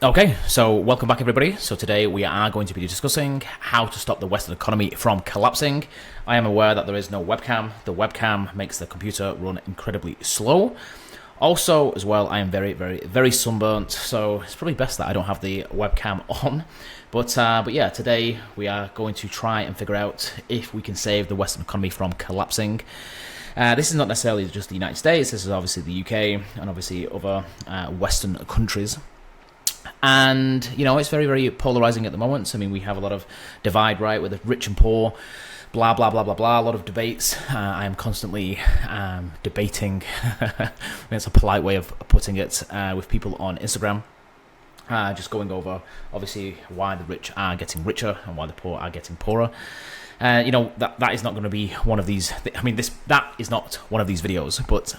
Okay, so welcome back everybody. So today we are going to be discussing how to stop the Western economy from collapsing. I am aware that there is no webcam. The webcam makes the computer run incredibly slow. Also, as well, I am very sunburnt, so it's probably best that I don't have the webcam on. But yeah, today we are going to try and figure out if we can save the Western economy from collapsing. This is not necessarily just the United States. This is obviously the UK and obviously other Western countries. And, you know, it's very polarizing at the moment. I mean, we have a lot of divide, right, with the rich and poor, blah, blah, blah, blah, blah, a lot of debates. I am constantly debating, that's a polite way of putting it, with people on Instagram. Just going over, obviously, why the rich are getting richer and why the poor are getting poorer. You know, that is not going to be one of these, that is not one of these videos, but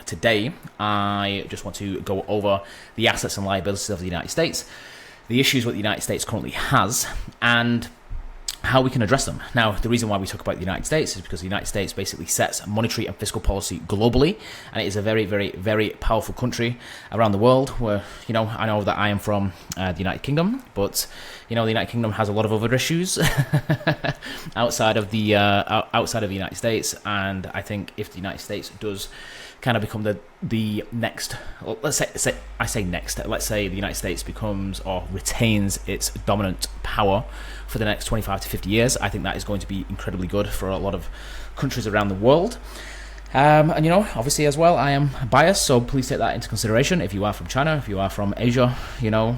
today, I just want to go over the assets and liabilities of the United States, the issues what the United States currently has, and how we can address them. Now, the reason why we talk about the United States is because the United States basically sets monetary and fiscal policy globally, and it is a very powerful country around the world where, you know, I know that I am from the United Kingdom, but, you know, the United Kingdom has a lot of other issues outside of the United States, and I think if the United States does kind of become the next, let's say the United States becomes or retains its dominant power for the next 25 to 50 years, I think that is going to be incredibly good for a lot of countries around the world. And, you know, obviously as well, I am biased, so please take that into consideration. If you are from China, if you are from Asia, you know,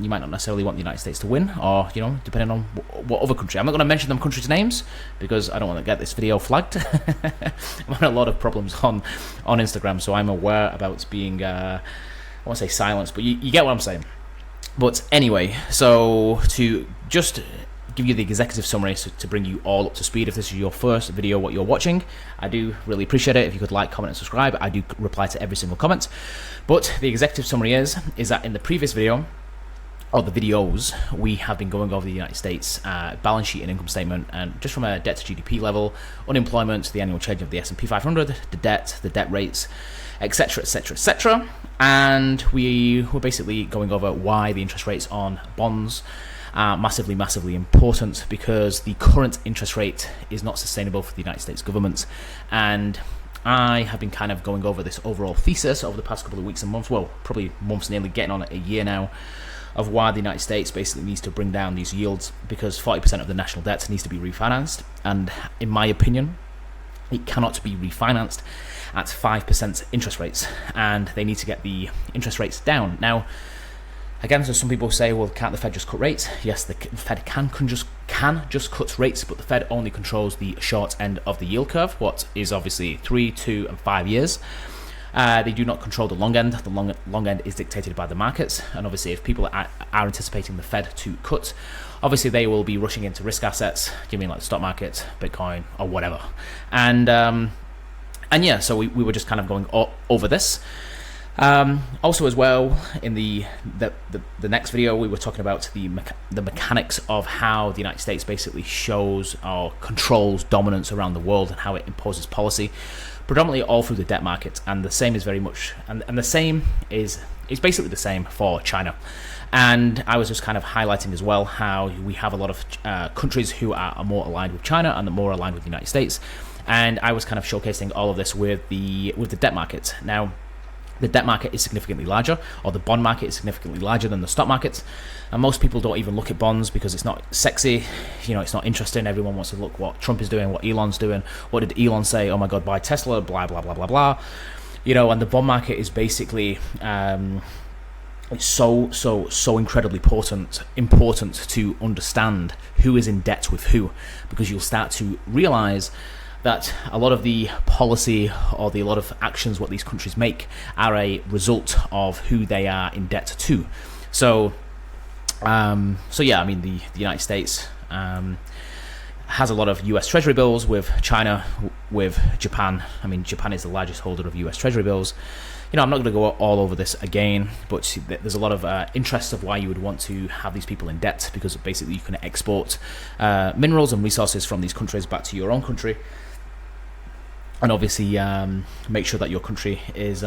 you might not necessarily want the United States to win, or, you know, depending on what other country. I'm not going to mention them countries' names because I don't want to get this video flagged. I'm having a lot of problems on Instagram, so I'm aware about being, I won't say silenced, but you get what I'm saying. But anyway, so to just give you the executive summary, so to bring you all up to speed, if this is your first video what you're watching, I do really appreciate it if you could like, comment and subscribe. I do reply to every single comment. But the executive summary is that in the previous video, or the videos, we have been going over the United States balance sheet and income statement, and just from a debt to GDP level, unemployment, the annual change of the S&P 500, the debt rates, etc. And we were basically going over why the interest rates on bonds are massively important, because the current interest rate is not sustainable for the United States government. And I have been kind of going over this overall thesis over the past couple of weeks and months, well, probably months, nearly getting on a year now, of why the United States basically needs to bring down these yields, because 40% of the national debt needs to be refinanced, and in my opinion, it cannot be refinanced at 5% interest rates, and they need to get the interest rates down. Now, again, so some people say, well, can't the Fed just cut rates? Yes, the Fed can just cut rates, but the Fed only controls the short end of the yield curve, what is obviously 3, 2, and 5 years. They do not control the long end. The long end is dictated by the markets, and obviously if people are anticipating the Fed to cut, obviously they will be rushing into risk assets, you mean like the stock market, Bitcoin, or whatever. And yeah, so we were just kind of going over this. Also as well, in the next video, we were talking about the mechanics of how the United States basically shows or controls dominance around the world, and how it imposes policy, predominantly all through the debt market. And the same is very much, and the same is basically the same for China. And I was just kind of highlighting as well how we have a lot of countries who are more aligned with China and more aligned with the United States. And I was kind of showcasing all of this with the debt market. Now, the debt market is significantly larger, or the bond market is significantly larger than the stock market. And most people don't even look at bonds because it's not sexy, you know, it's not interesting. Everyone wants to look what Trump is doing, what Elon's doing. What did Elon say? Oh my God, buy Tesla, blah, blah, blah, blah, blah. You know, and the bond market is basically, it's so incredibly important to understand who is in debt with who, because you'll start to realize that a lot of the policy or a lot of actions what these countries make are a result of who they are in debt to. So yeah, I mean, the United States has a lot of US Treasury bills with China, with Japan. I mean, Japan is the largest holder of US Treasury bills. You know, I'm not going to go all over this again, but there's a lot of interest of why you would want to have these people in debt, because basically you can export minerals and resources from these countries back to your own country, and obviously make sure that your country is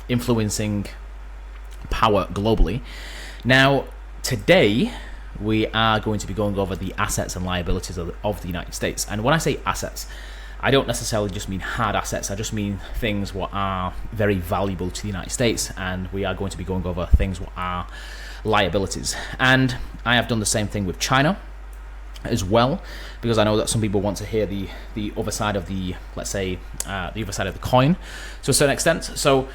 influencing power globally. Now, today, we are going to be going over the assets and liabilities of the United States. And when I say assets, I don't necessarily just mean hard assets. I just mean things what are very valuable to the United States. And we are going to be going over things what are liabilities. And I have done the same thing with China as well, because I know that some people want to hear the other side of the, let's say, the other side of the coin to a certain extent. So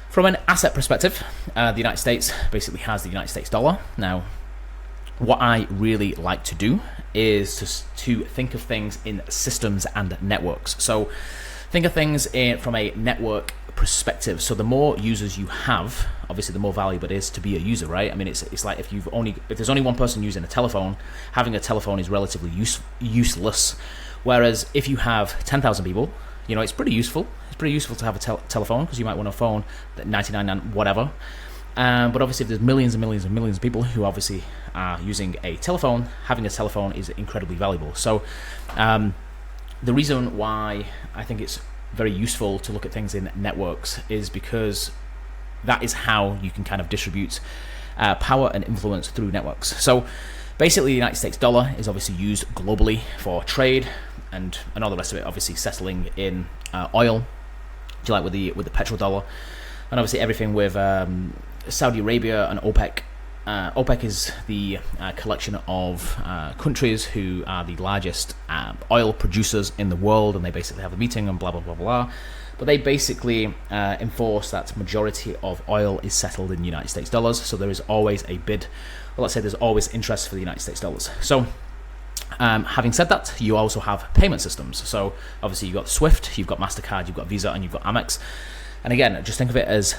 from an asset perspective, the United States basically has the United States dollar. Now, what I really like to do is to think of things in systems and networks. So think of things from a network perspective. So the more users you have, obviously the more valuable it is to be a user, right? I mean, it's like if there's only one person using a telephone, having a telephone is relatively useless. Whereas if you have 10,000 people, it's pretty useful. It's pretty useful to have a telephone, because you might want a phone that 99 whatever. But obviously, if there's millions and millions and millions of people who obviously are using a telephone, having a telephone is incredibly valuable. So the reason why I think it's very useful to look at things in networks is because that is how you can kind of distribute power and influence through networks. So basically, the United States dollar is obviously used globally for trade and all the rest of it, obviously settling in oil, do you like with the petrodollar, and obviously everything with Saudi Arabia and OPEC. OPEC is the collection of countries who are the largest oil producers in the world, and they basically have a meeting and blah, blah, blah, blah. But they basically enforce that majority of oil is settled in United States dollars, so there is always a bid. Well, let's say there's always interest for the United States dollars. So having said that, you also have payment systems. So obviously you've got SWIFT, you've got MasterCard, you've got Visa, and you've got Amex. And again, just think of it as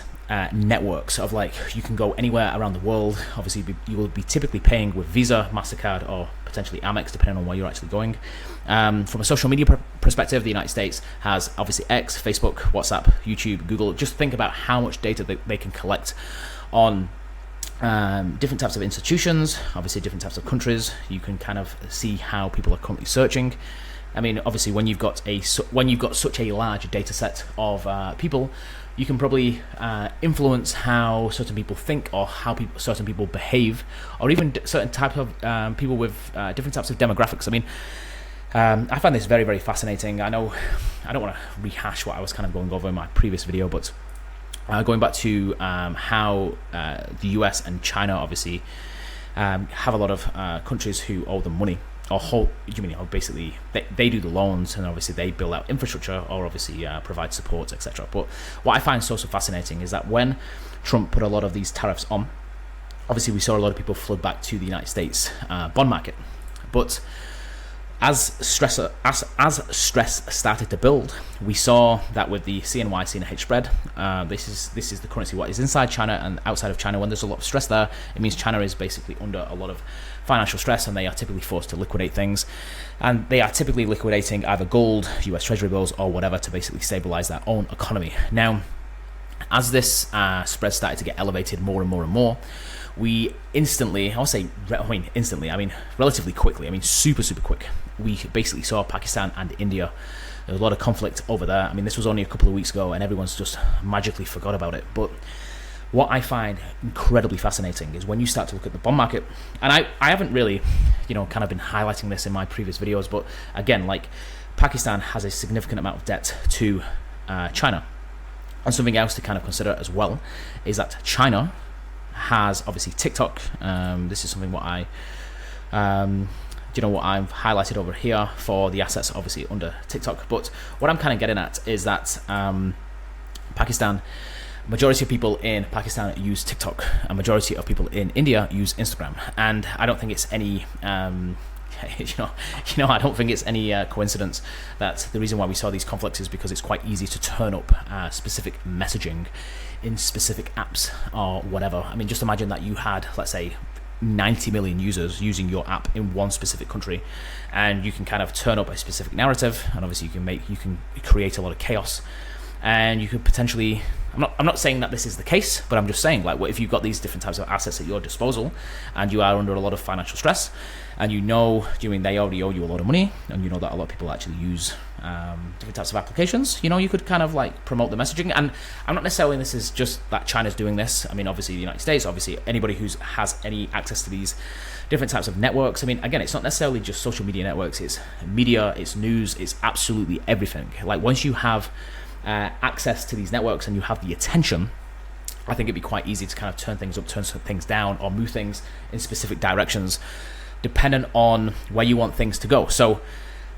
networks of, like, you can go anywhere around the world. Obviously, you will be typically paying with Visa, MasterCard, or potentially Amex, depending on where you're actually going. From a social media perspective, the United States has obviously X, Facebook, WhatsApp, YouTube, Google. Just think about how much data they can collect on different types of institutions, obviously different types of countries. You can kind of see how people are currently searching. I mean, obviously, when you've got such a large data set of people, you can probably influence how certain people think, or how certain people behave, or even certain types of people with different types of demographics. I mean, I find this very, very fascinating. I know I don't want to rehash what I was kind of going over in my previous video, but going back to how the US and China obviously have a lot of countries who owe them money. Basically they do the loans, and obviously they build out infrastructure, or obviously provide support, etc. But what I find so fascinating is that when Trump put a lot of these tariffs on, obviously we saw a lot of people flood back to the United States bond market. But as stress started to build, we saw that with the CNY CNH spread, this is the currency what is inside China and outside of China. When there's a lot of stress there, it means China is basically under a lot of financial stress, and they are typically forced to liquidate things, and they are typically liquidating either gold, US Treasury bills, or whatever to basically stabilize their own economy. Now, as this spread started to get elevated more and more and more, we instantly, I mean relatively quickly, I mean super quick, we basically saw Pakistan and India. There was a lot of conflict over there. I mean, this was only a couple of weeks ago, and everyone's just magically forgot about it. But what I find incredibly fascinating is when you start to look at the bond market, and I haven't really, kind of been highlighting this in my previous videos, but again, like, Pakistan has a significant amount of debt to China. And something else to kind of consider as well is that China has obviously TikTok. This is something what I've highlighted over here for the assets obviously under TikTok. But what I'm kind of getting at is that Pakistan, majority of people in Pakistan use TikTok, a majority of people in India use Instagram, and I don't think it's any I don't think it's any coincidence that the reason why we saw these conflicts is because it's quite easy to turn up specific messaging in specific apps or whatever. I mean, just imagine that you had, let's say, 90 million users using your app in one specific country, and you can kind of turn up a specific narrative, and obviously you can create a lot of chaos, and you could potentially I'm not saying that this is the case, but I'm just saying, like, what if you've got these different types of assets at your disposal, and you are under a lot of financial stress, and you know, they already owe you a lot of money, and you know that a lot of people actually use different types of applications. You could kind of like promote the messaging, and I'm not necessarily this is just that China's doing this. I mean, obviously the United States, obviously anybody who has any access to these different types of networks. I mean, again, it's not necessarily just social media networks. It's media, it's news, it's absolutely everything. Like once you have access to these networks and you have the attention, I think it'd be quite easy to kind of turn things up, turn some things down, or move things in specific directions, dependent on where you want things to go. So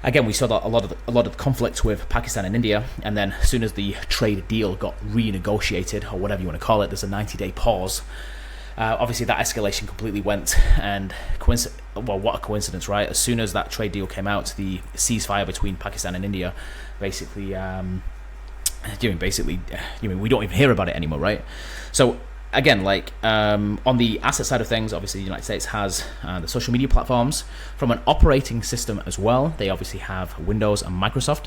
again, we saw that a lot of the conflict with Pakistan and India, and then as soon as the trade deal got renegotiated, or whatever you want to call it, there's a 90-day pause. Obviously, that escalation completely went, and what a coincidence, right? As soon as that trade deal came out, the ceasefire between Pakistan and India, basically, we don't even hear about it anymore, right? So again, like on the asset side of things, obviously the United States has the social media platforms. From an operating system as well, they obviously have Windows and Microsoft.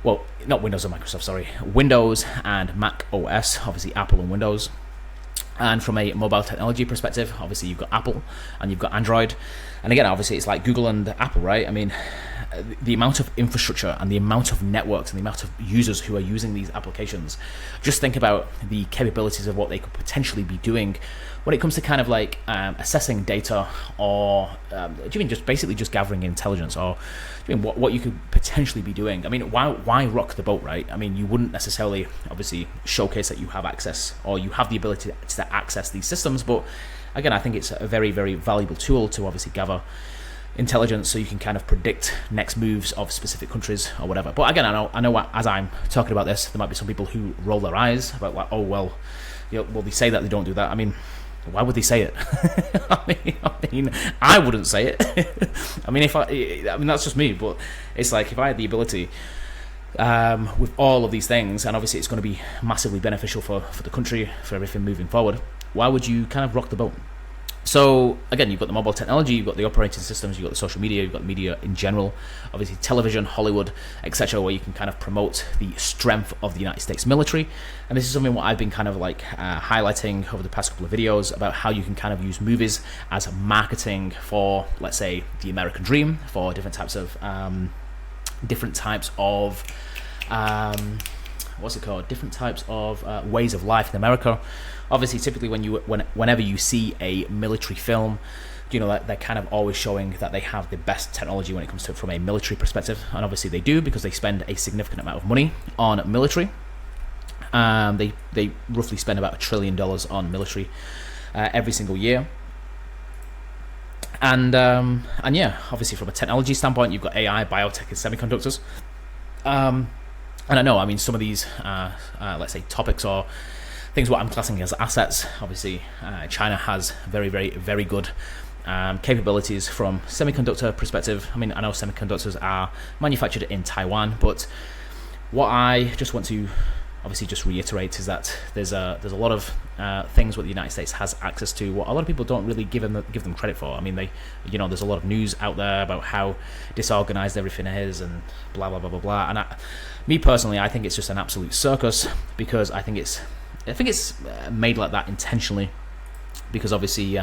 Well, not Windows and Microsoft, sorry. Windows and Mac OS, obviously Apple and Windows. And from a mobile technology perspective, obviously you've got Apple and you've got Android. And again, obviously it's like Google and Apple, right? I mean, the amount of infrastructure and the amount of networks and the amount of users who are using these applications, just think about the capabilities of what they could potentially be doing when it comes to kind of like assessing data, or do you mean just basically just gathering intelligence, or do you mean what you could potentially be doing? I mean, why rock the boat, right? I mean, you wouldn't necessarily obviously showcase that you have access or you have the ability to access these systems, but again, I think it's a very, very valuable tool to obviously gather intelligence, so you can kind of predict next moves of specific countries or whatever. But again, I know as I'm talking about this, there might be some people who roll their eyes about like, oh well, well they say that they don't do that. I mean, why would they say it? I mean, I wouldn't say it. I mean, that's just me. But it's like if I had the ability with all of these things, and obviously it's going to be massively beneficial for the country, for everything moving forward, why would you kind of rock the boat? So again, you've got the mobile technology, you've got the operating systems, you've got the social media, you've got media in general, obviously television, Hollywood, etc., where you can kind of promote the strength of the United States military. And this is something what I've been kind of like highlighting over the past couple of videos about how you can kind of use movies as marketing for, let's say, the American dream, for different types of different types of ways of life in America. Obviously, typically whenever you see a military film, they're kind of always showing that they have the best technology when it comes to it from a military perspective, and obviously they do, because they spend a significant amount of money on military. They roughly spend about $1 trillion on military every single year. And yeah, obviously from a technology standpoint, you've got AI, biotech, and semiconductors. And I know, I mean, some of these, let's say, topics or things what I'm classing as assets. Obviously, China has very, very, very good capabilities from semiconductor perspective. I mean, I know semiconductors are manufactured in Taiwan, but what I just want to obviously just reiterate is that there's a lot of things what the United States has access to, what a lot of people don't really give them credit for. I mean, there's a lot of news out there about how disorganized everything is and blah blah blah blah blah. And me personally, I think it's just an absolute circus, because I think it's made like that intentionally, because obviously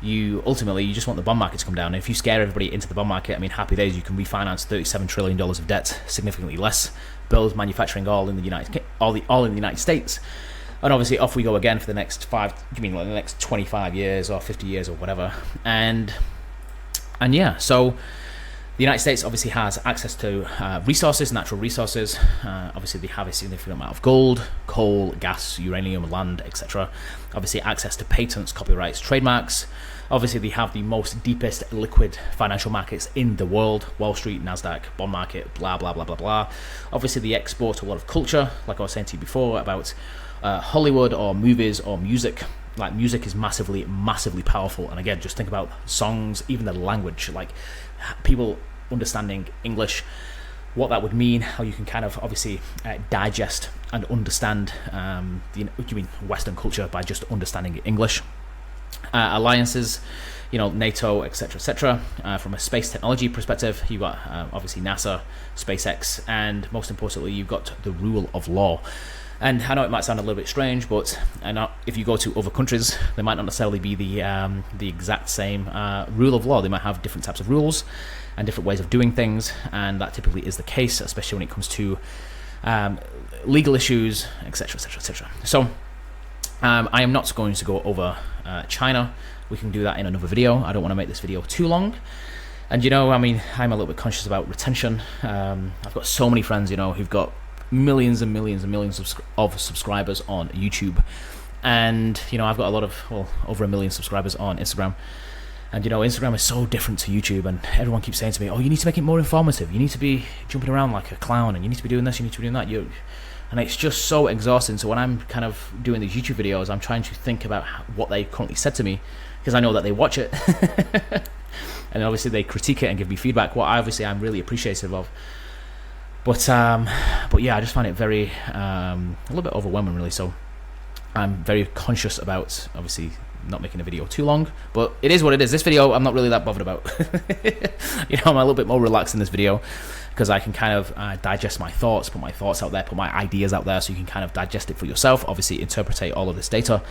you just want the bond market to come down. And if you scare everybody into the bond market, I mean, happy days, you can refinance $37 trillion of debt, significantly less, build manufacturing all in the United States, and obviously off we go again for the next the next 25 years or 50 years or whatever. And yeah, so the United States obviously has access to resources, natural resources. Obviously, they have a significant amount of gold, coal, gas, uranium, land, etc. Obviously, access to patents, copyrights, trademarks. Obviously, they have the most deepest liquid financial markets in the world: Wall Street, Nasdaq, bond market, blah blah blah blah blah. Obviously, they export a lot of culture, like I was saying to you before about Hollywood or movies or music. Like, music is massively, massively powerful. And again, just think about songs, even the language, like people understanding English, what that would mean, how you can kind of obviously digest and understand Western culture by just understanding English. Alliances, NATO, etc. From a space technology perspective, you've got obviously NASA, SpaceX, and most importantly, you've got the rule of law. And I know it might sound a little bit strange, but if you go to other countries, there might not necessarily be the exact same rule of law. They might have different types of rules and different ways of doing things, and that typically is the case, especially when it comes to legal issues, etc., etc., etc. So I am not going to go over China. We can do that in another video. I don't want to make this video too long. And I mean, I'm a little bit conscious about retention. I've got so many friends, who've got millions and millions and millions of subscribers on YouTube. And, I've got over 1 million subscribers on Instagram. And, Instagram is so different to YouTube, and everyone keeps saying to me, oh, you need to make it more informative. You need to be jumping around like a clown, and you need to be doing this, you need to be doing that. And it's just so exhausting. So when I'm kind of doing these YouTube videos, I'm trying to think about what they currently said to me, because I know that they watch it. And obviously they critique it and give me feedback, what I'm really appreciative of. But yeah, I just find it very, a little bit overwhelming, really. So I'm very conscious about, obviously, not making a video too long, but it is what it is. This video, I'm not really that bothered about. I'm a little bit more relaxed in this video, because I can kind of digest my thoughts, put my thoughts out there, put my ideas out there, so you can kind of digest it for yourself, obviously interpretate all of this data,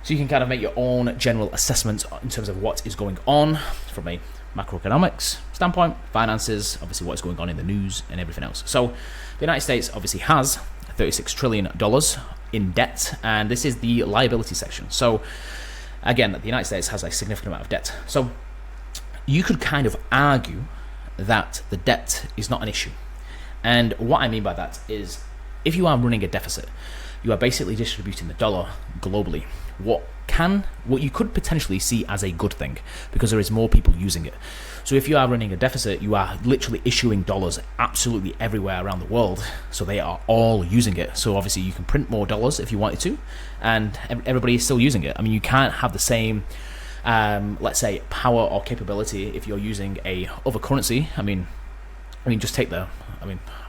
so you can kind of make your own general assessment in terms of what is going on from a macroeconomics standpoint, finances, obviously what's going on in the news and everything else. So the United States obviously has $36 trillion in debt, and this is the liability section. So again, the United States has a significant amount of debt. So you could kind of argue that the debt is not an issue. And what I mean by that is, if you are running a deficit, you are basically distributing the dollar globally. What you could potentially see as a good thing, because there is more people using it. So if you are running a deficit, you are literally issuing dollars absolutely everywhere around the world, so they are all using it. So obviously you can print more dollars if you wanted to, and everybody is still using it. I mean, you can't have the same let's say power or capability if you're using a other currency. I mean just take I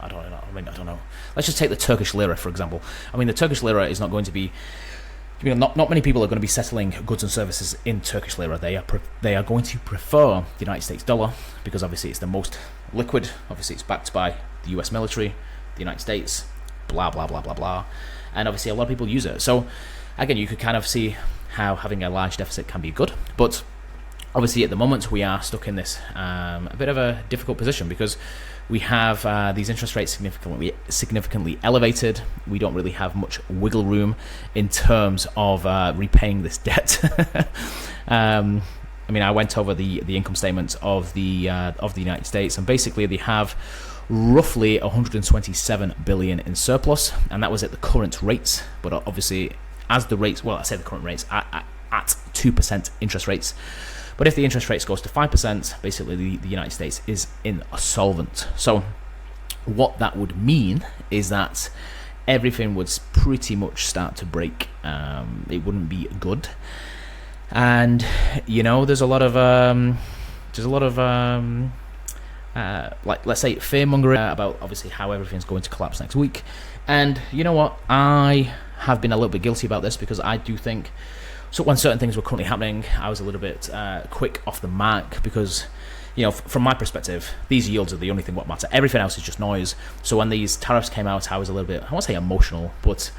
don't know. Let's just take the Turkish lira, for example. I mean, the Turkish lira is not going to be, not many people are going to be settling goods and services in Turkish lira. They are going to prefer the United States dollar, because obviously it's the most liquid. Obviously it's backed by the US military, the United States, blah blah blah blah blah, and obviously a lot of people use it. So again, you could kind of see how having a large deficit can be good, but obviously at the moment we are stuck in this a bit of a difficult position, because we have these interest rates significantly elevated. We don't really have much wiggle room in terms of repaying this debt. I mean, I went over the income statements of the United States, and basically they have roughly 127 billion in surplus, and that was at the current rates. But obviously, as the rates, well, I say the current rates at 2% interest rates. But if the interest rates goes to 5%, basically the United States is insolvent. So what that would mean is that everything would pretty much start to break. It wouldn't be good. And there's a lot of like, let's say, fear mongering about obviously how everything's going to collapse next week. And you know what? I have been a little bit guilty about this, because I do think, so when certain things were currently happening, I was a little bit quick off the mark, because, from my perspective, these yields are the only thing what matter. Everything else is just noise. So when these tariffs came out, I was a little bit, I won't say emotional, but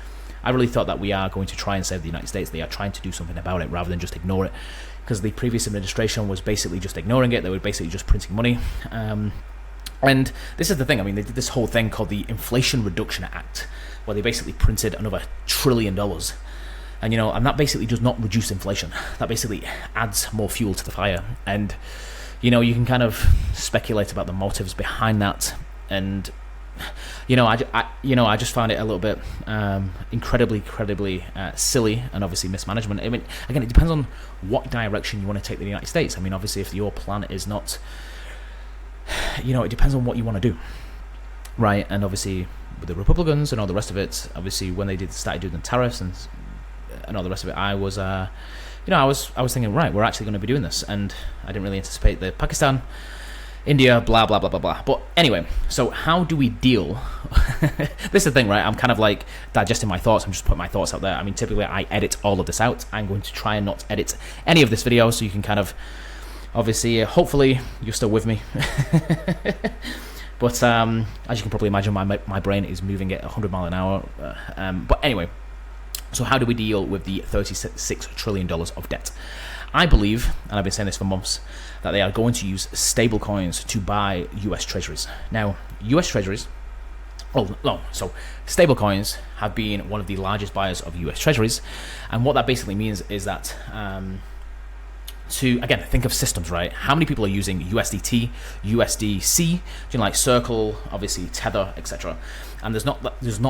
I really thought that we are going to try and save the United States. They are trying to do something about it rather than just ignore it, because the previous administration was basically just ignoring it. They were basically just printing money. And this is the thing. I mean, they did this whole thing called the Inflation Reduction Act, where they basically printed another $1 trillion. And and that basically does not reduce inflation. That basically adds more fuel to the fire. And you can kind of speculate about the motives behind that. And I just found it a little bit incredibly silly, and obviously mismanagement. I mean, again, it depends on what direction you want to take the United States. I mean, obviously, if your plan is not, it depends on what you want to do, right? And obviously, with the Republicans and all the rest of it, obviously, when they started doing the tariffs and all the rest of it, I was thinking, right, we're actually going to be doing this, and I didn't really anticipate the Pakistan, India, blah blah blah blah blah. But anyway, so how do we deal? This is the thing, right? I'm kind of like digesting my thoughts. I'm just putting my thoughts out there. I mean, typically I edit all of this out. I'm going to try and not edit any of this video, so you can kind of, obviously, hopefully you're still with me. But as you can probably imagine, my brain is moving at 100 mile an hour. But anyway, so how do we deal with the $36 trillion of debt? I believe, and I've been saying this for months, that they are going to use stablecoins to buy US treasuries. Now, US treasuries, so stablecoins have been one of the largest buyers of US treasuries, and what that basically means is that to, again, think of systems, right? How many people are using USDT, USDC, like Circle, obviously Tether, etc. And there's not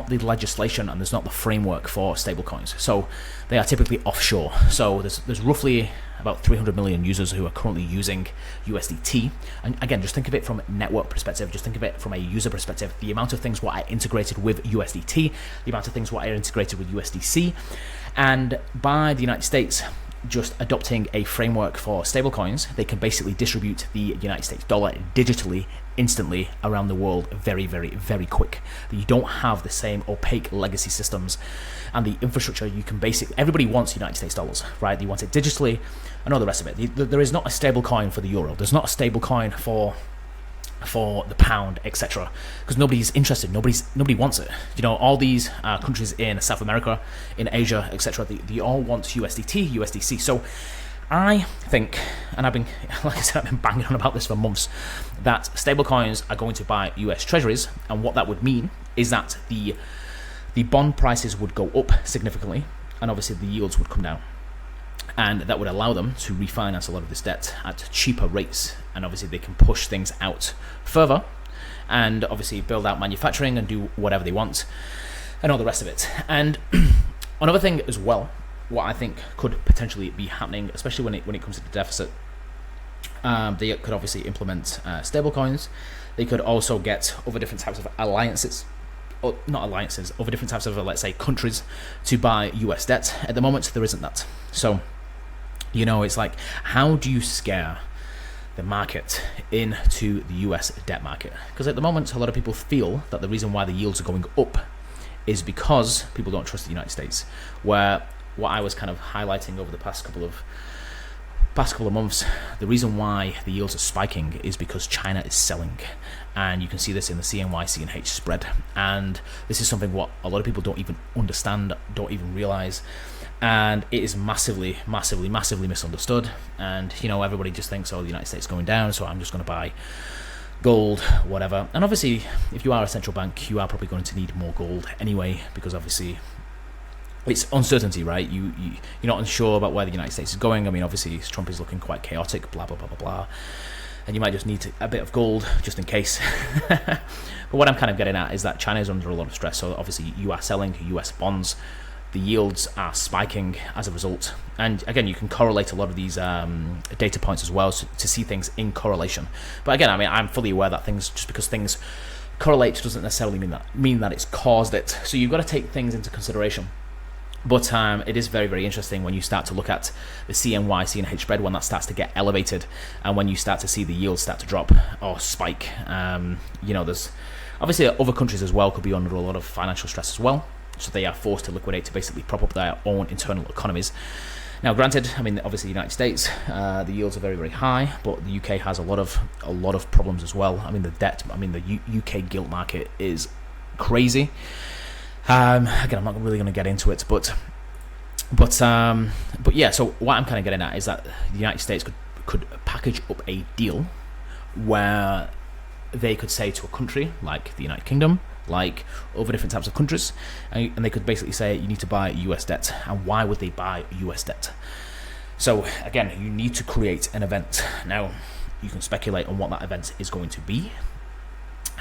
the legislation and there's not the framework for stablecoins. So they are typically offshore. So there's roughly about 300 million users who are currently using USDT. And again, just think of it from a network perspective. Just think of it from a user perspective. The amount of things what are integrated with USDT, the amount of things what are integrated with USDC, and by the United States just adopting a framework for stablecoins, they can basically distribute the United States dollar digitally, instantly around the world very, very, very quick. You don't have the same opaque legacy systems and the infrastructure. You can basically, everybody wants United States dollars, right? They want it digitally and all the rest of it. There is not a stable coin for the euro. There's not a stable coin for the pound, etc., because nobody's interested. Nobody wants it. All these countries in South America, in Asia, etc., they all want USDT, USDC. So I think, and I've been banging on about this for months, that stablecoins are going to buy US treasuries, and what that would mean is that the bond prices would go up significantly, and obviously the yields would come down. And that would allow them to refinance a lot of this debt at cheaper rates. And obviously they can push things out further and obviously build out manufacturing and do whatever they want and all the rest of it. And another thing as well, what I think could potentially be happening, especially when it comes to the deficit, they could obviously implement stablecoins. They could also get other different types of alliances, or not alliances, other different types of, let's say, countries to buy US debt. At the moment, there isn't that. So, it's like, how do you scare the market into the US debt market? Because at the moment, a lot of people feel that the reason why the yields are going up is because people don't trust the United States. Where what I was kind of highlighting over the past couple of months, the reason why the yields are spiking is because China is selling. And you can see this in the CNY, CNH spread. And this is something what a lot of people don't even understand, don't even realize. And it is massively, massively, massively misunderstood. And, everybody just thinks, the United States is going down, so I'm just going to buy gold, whatever. And obviously, if you are a central bank, you are probably going to need more gold anyway, because obviously it's uncertainty, right? You're not unsure about where the United States is going. I mean, obviously, Trump is looking quite chaotic, blah, blah, blah, blah, blah. And you might just need a bit of gold just in case. But what I'm kind of getting at is that China is under a lot of stress. So obviously, you are selling US bonds. The yields are spiking as a result. And again, you can correlate a lot of these data points as well to see things in correlation. But again, I mean, I'm fully aware that just because things correlate doesn't necessarily mean that it's caused it. So you've got to take things into consideration. But it is very, very interesting when you start to look at the CNY, CNH spread, when that starts to get elevated, and when you start to see the yields start to drop or spike. There's obviously other countries as well could be under a lot of financial stress as well. So they are forced to liquidate to basically prop up their own internal economies. Now, granted, I mean, obviously the United States, the yields are very, very high, but the UK has a lot of problems as well. I mean, the UK gilt market is crazy. Again, I'm not really going to get into it, but yeah. So what I'm kind of getting at is that the United States could package up a deal where they could say to a country like the United Kingdom, like other different types of countries, and they could basically say you need to buy US debt. And why would they buy US debt? So again, you need to create an event. Now, you can speculate on what that event is going to be.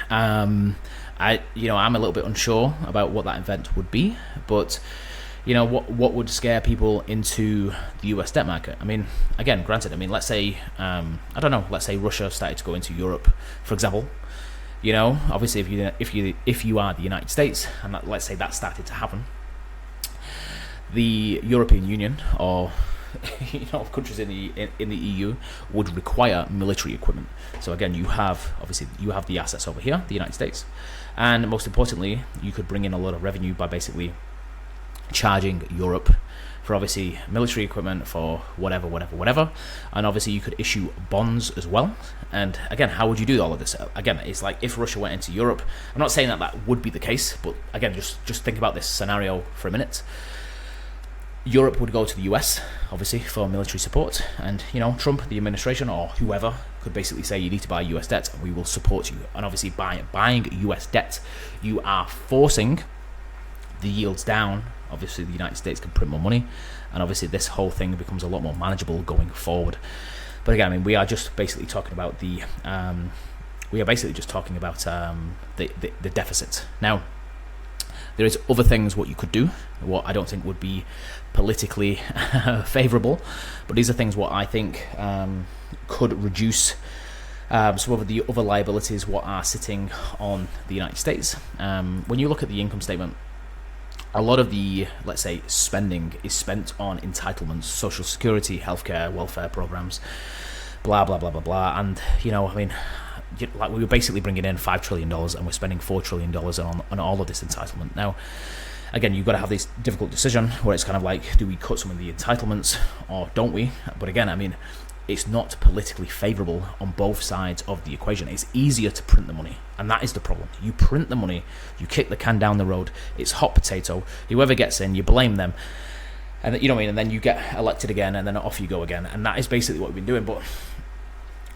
I'm a little bit unsure about what that event would be, but what would scare people into the US debt market? I mean, again, granted, I mean, let's say let's say Russia started to go into Europe, for example. Obviously, if you are the United States, and let's say that started to happen, the European Union or countries in the EU would require military equipment. So again, you have the assets over here, the United States, and most importantly, you could bring in a lot of revenue by basically charging Europe for obviously military equipment, for whatever. And obviously you could issue bonds as well. And again, how would you do all of this? Again, it's like if Russia went into Europe, I'm not saying that that would be the case, but again, just think about this scenario for a minute. Europe would go to the US, obviously, for military support, and Trump, the administration, or whoever could basically say you need to buy US debt and we will support you. And obviously by buying US debt, you are forcing the yields down. Obviously the United States can print more money, and obviously this whole thing becomes a lot more manageable going forward. But again, I mean, we are just basically talking about the deficit. Now, there is other things what you could do, what I don't think would be politically favourable, but these are things what I think could reduce some of the other liabilities what are sitting on the United States. When you look at the income statement, a lot of the, let's say, spending is spent on entitlements, social security, healthcare, welfare programs, blah, blah, blah, blah, blah. And, I mean, like we were basically bringing in $5 trillion and we're spending $4 trillion on all of this entitlement. Now, again, you've got to have this difficult decision where it's kind of like, do we cut some of the entitlements or don't we? But again, I mean, it's not politically favourable on both sides of the equation. It's easier to print the money, and that is the problem. You print the money, you kick the can down the road, it's hot potato, whoever gets in, you blame them, and and then you get elected again, and then off you go again, and that is basically what we've been doing. But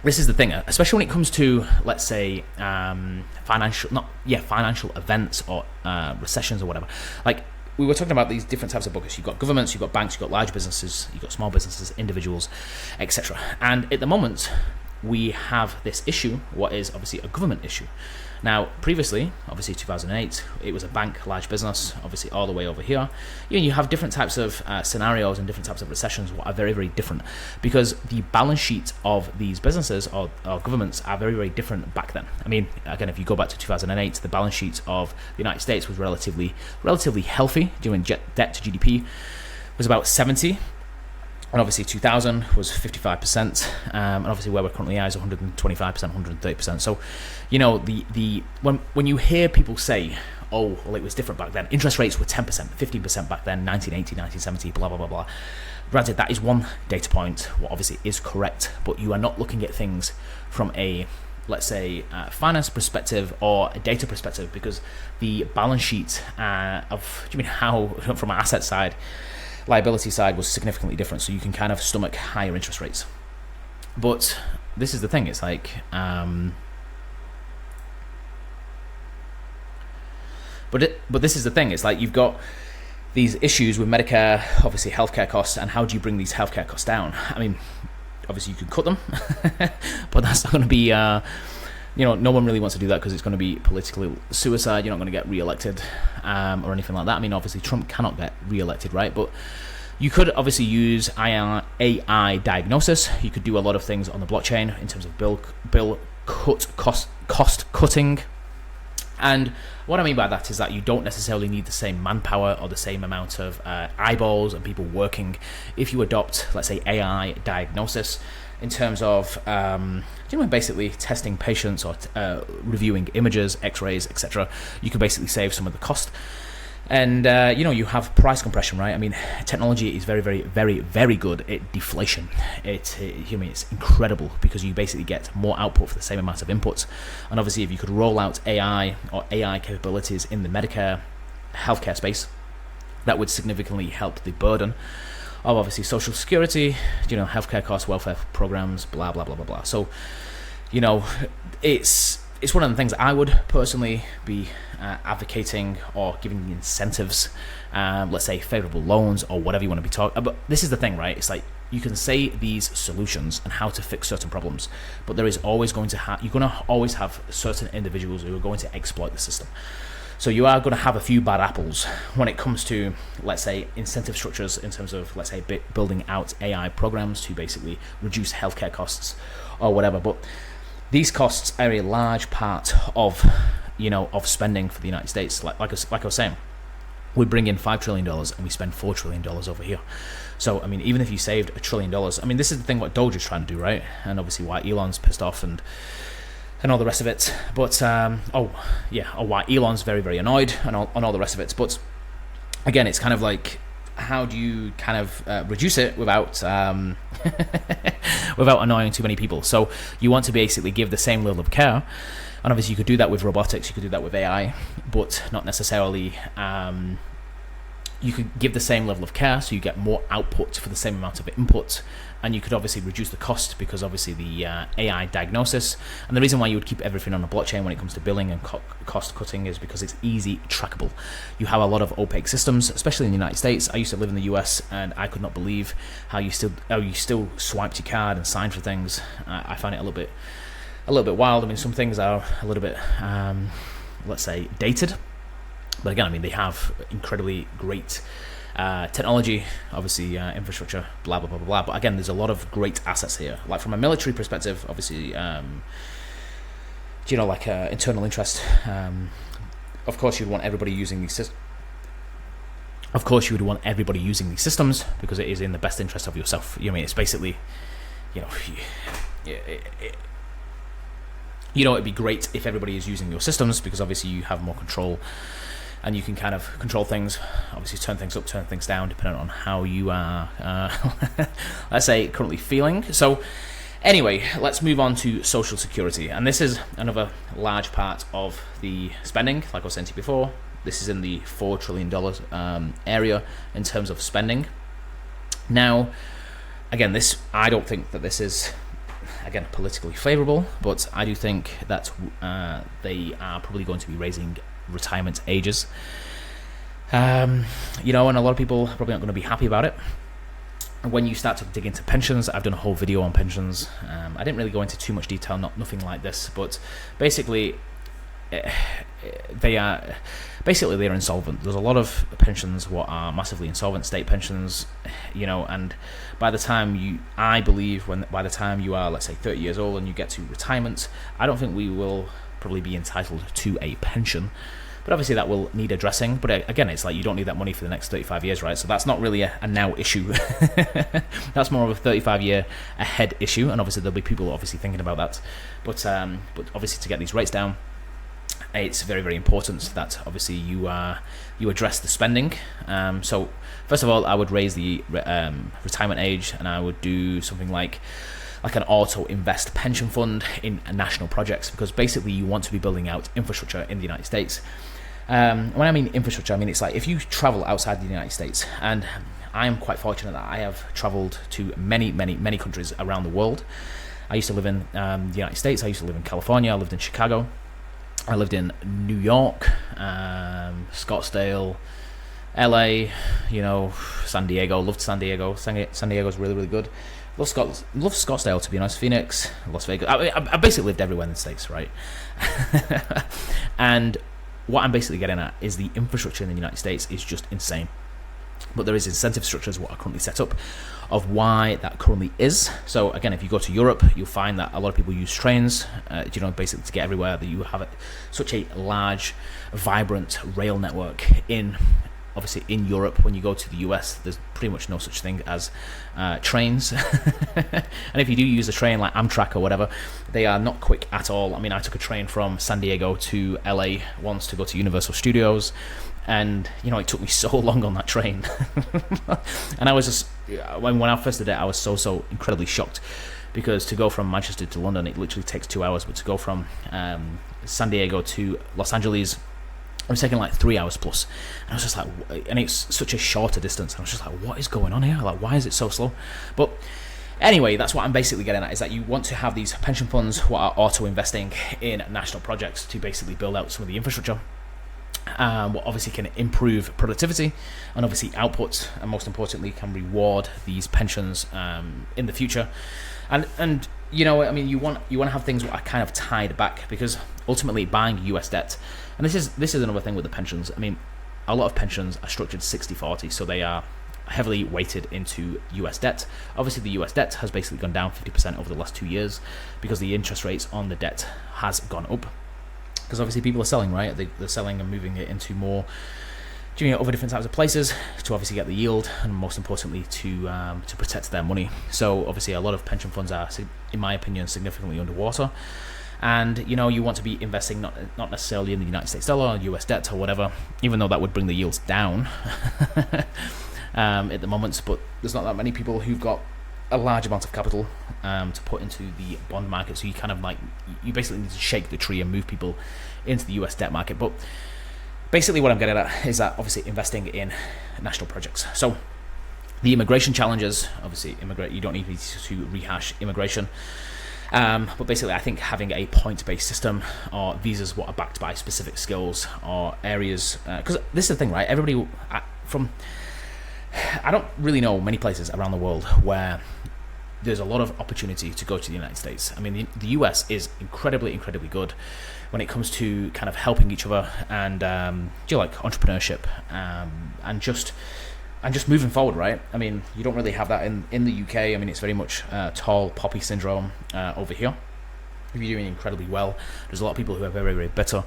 this is the thing, especially when it comes to, let's say, financial events or recessions or whatever. Like, we were talking about these different types of buckets. You've got governments, you've got banks, you've got large businesses, you've got small businesses, individuals, etc. And at the moment, we have this issue, what is obviously a government issue. Now, previously, obviously 2008, it was a bank, large business, obviously all the way over here. You have different types of scenarios and different types of recessions what are very, very different, because the balance sheet of these businesses or governments are very, very different back then. I mean, again, if you go back to 2008, the balance sheet of the United States was relatively healthy. Doing debt to GDP was about 70. And obviously 2000 was 55%, and obviously where we're currently at is 125%, 130%. So, when you hear people say, oh, well, it was different back then, interest rates were 10%, 15% back then, 1980, 1970, blah, blah, blah, blah. Granted, that is one data point, what obviously is correct, but you are not looking at things from a, let's say, finance perspective or a data perspective, because the balance sheet from an asset side, liability side was significantly different, so you can kind of stomach higher interest rates. But this is the thing, it's like but this is the thing, it's like you've got these issues with Medicare, obviously healthcare costs, and how do you bring these healthcare costs down? I mean, obviously you could cut them, but that's not going to be no one really wants to do that because it's going to be political suicide. You're not going to get re-elected or anything like that. I mean, obviously Trump cannot get re-elected, right? But you could obviously use AI diagnosis. You could do a lot of things on the blockchain in terms of cost cutting. And what I mean by that is that you don't necessarily need the same manpower or the same amount of eyeballs and people working if you adopt, let's say, AI diagnosis in terms of basically testing patients or reviewing images, x-rays, etc. You can basically save some of the cost. And you have price compression, right? I mean, technology is very, very, very, very good at deflation. It's incredible because you basically get more output for the same amount of inputs. And obviously, if you could roll out AI or AI capabilities in the Medicare healthcare space, that would significantly help the burden of obviously social security, healthcare costs, welfare programs, blah, blah, blah, blah, blah. So, it's one of the things I would personally be advocating or giving incentives, let's say favorable loans or whatever you want to be talking about. This is the thing, right? It's like you can say these solutions and how to fix certain problems, but there is always going to you're going to always have certain individuals who are going to exploit the system. So you are going to have a few bad apples when it comes to, let's say, incentive structures in terms of, let's say, building out AI programs to basically reduce healthcare costs or whatever. But these costs are a large part of, of spending for the United States. Like I was saying, we bring in $5 trillion and we spend $4 trillion over here. So, I mean, even if you saved $1 trillion, I mean, this is the thing what Doge is trying to do, right? And obviously why Elon's pissed off and all the rest of it. But, why Elon's very, very annoyed and all the rest of it. But again, it's kind of like, how do you kind of reduce it without without annoying too many people? So you want to basically give the same level of care, and obviously you could do that with robotics, you could do that with AI, but not necessarily. You could give the same level of care, so you get more output for the same amount of input, and you could obviously reduce the cost because obviously the AI diagnosis, and the reason why you would keep everything on a blockchain when it comes to billing and cost cutting is because it's easy trackable. You have a lot of opaque systems, especially in the United States. I used to live in the US, and I could not believe how you still swiped your card and signed for things. I find it a little bit wild. I mean, some things are a little bit, let's say, dated. But again, I mean, they have incredibly great technology, obviously infrastructure, blah, blah, blah, blah, blah. But again, there's a lot of great assets here. Like from a military perspective, obviously, like internal interest. Of course, you'd want everybody using these systems. Of course, you would want everybody using these systems because it is in the best interest of yourself. You know what I mean? It's basically, it'd be great if everybody is using your systems because obviously you have more control. And you can kind of control things, obviously turn things up, turn things down, depending on how you are, let's say, currently feeling. So anyway, let's move on to social security. And this is another large part of the spending. Like I was saying to you before, this is in the $4 trillion area in terms of spending. Now, again, I don't think that this is, again, politically favorable, but I do think that they are probably going to be raising retirement ages, and a lot of people are probably not going to be happy about it. When you start to dig into pensions, I've done a whole video on pensions. I didn't really go into too much detail, nothing like this, but basically they're insolvent. There's a lot of pensions what are massively insolvent, state pensions, and by the time you are, let's say, 30 years old and you get to retirement, I don't think we will probably be entitled to a pension, but obviously that will need addressing. But again, it's like you don't need that money for the next 35 years, right? So that's not really a now issue. That's more of a 35-year ahead issue, and obviously there'll be people obviously thinking about that. But obviously to get these rates down, it's very, very important that obviously you address the spending. So first of all, I would raise the retirement age, and I would do something like an auto invest pension fund in national projects, because basically you want to be building out infrastructure in the United States. When I mean infrastructure, I mean it's like if you travel outside the United States, and I am quite fortunate that I have traveled to many, many, many countries around the world. I used to live in the United States. I used to live in California. I lived in Chicago. I lived in New York, Scottsdale, LA, San Diego. Loved San Diego. San Diego's really, really good. Love Scottsdale, to be honest. Phoenix, Las Vegas. I basically lived everywhere in the States, right? And what I'm basically getting at is the infrastructure in the United States is just insane. But there is incentive structures what are currently set up of why that currently is. So again, if you go to Europe, you'll find that a lot of people use trains, basically to get everywhere. That you have such a large, vibrant rail network obviously in Europe. When you go to the US, there's pretty much no such thing as trains. And if you do use a train like Amtrak or whatever, they are not quick at all. I mean, I took a train from San Diego to LA once to go to Universal Studios, and it took me so long on that train. And I was just, when I first did it, I was so incredibly shocked, because to go from Manchester to London, it literally takes 2 hours, but to go from San Diego to Los Angeles, it was taking like 3 hours plus. And I was just like, and it's such a shorter distance. And I was just like, what is going on here? Like, why is it so slow? But anyway, that's what I'm basically getting at, is that you want to have these pension funds who are auto-investing in national projects to basically build out some of the infrastructure. What obviously can improve productivity and obviously output, and most importantly can reward these pensions in the future. And I mean, you want to have things that are kind of tied back, because ultimately buying US debt, and this is another thing with the pensions. I mean, a lot of pensions are structured 60-40, so they are heavily weighted into US debt. Obviously the US debt has basically gone down 50% over the last 2 years because the interest rates on the debt has gone up, because obviously people are selling, right? They're selling and moving it into more other different types of places to obviously get the yield, and most importantly to protect their money. So obviously a lot of pension funds are, in my opinion, significantly underwater. And you want to be investing not necessarily in the United States dollar or US debt or whatever, even though that would bring the yields down. at the moment, but there's not that many people who've got a large amount of capital to put into the bond market. So you kind of like, you basically need to shake the tree and move people into the US debt market. But basically what I'm getting at is that obviously investing in national projects. So the immigration challenges, obviously you don't need me to rehash immigration. But basically I think having a point-based system or visas what are backed by specific skills or areas, because this is the thing, right? Everybody I don't really know many places around the world where there's a lot of opportunity to go to the United States. I mean, the US is incredibly, incredibly good when it comes to kind of helping each other and like entrepreneurship and just moving forward, right? I mean, you don't really have that in the UK. I mean, it's very much tall poppy syndrome over here. If you're doing incredibly well, there's a lot of people who are very, very bitter.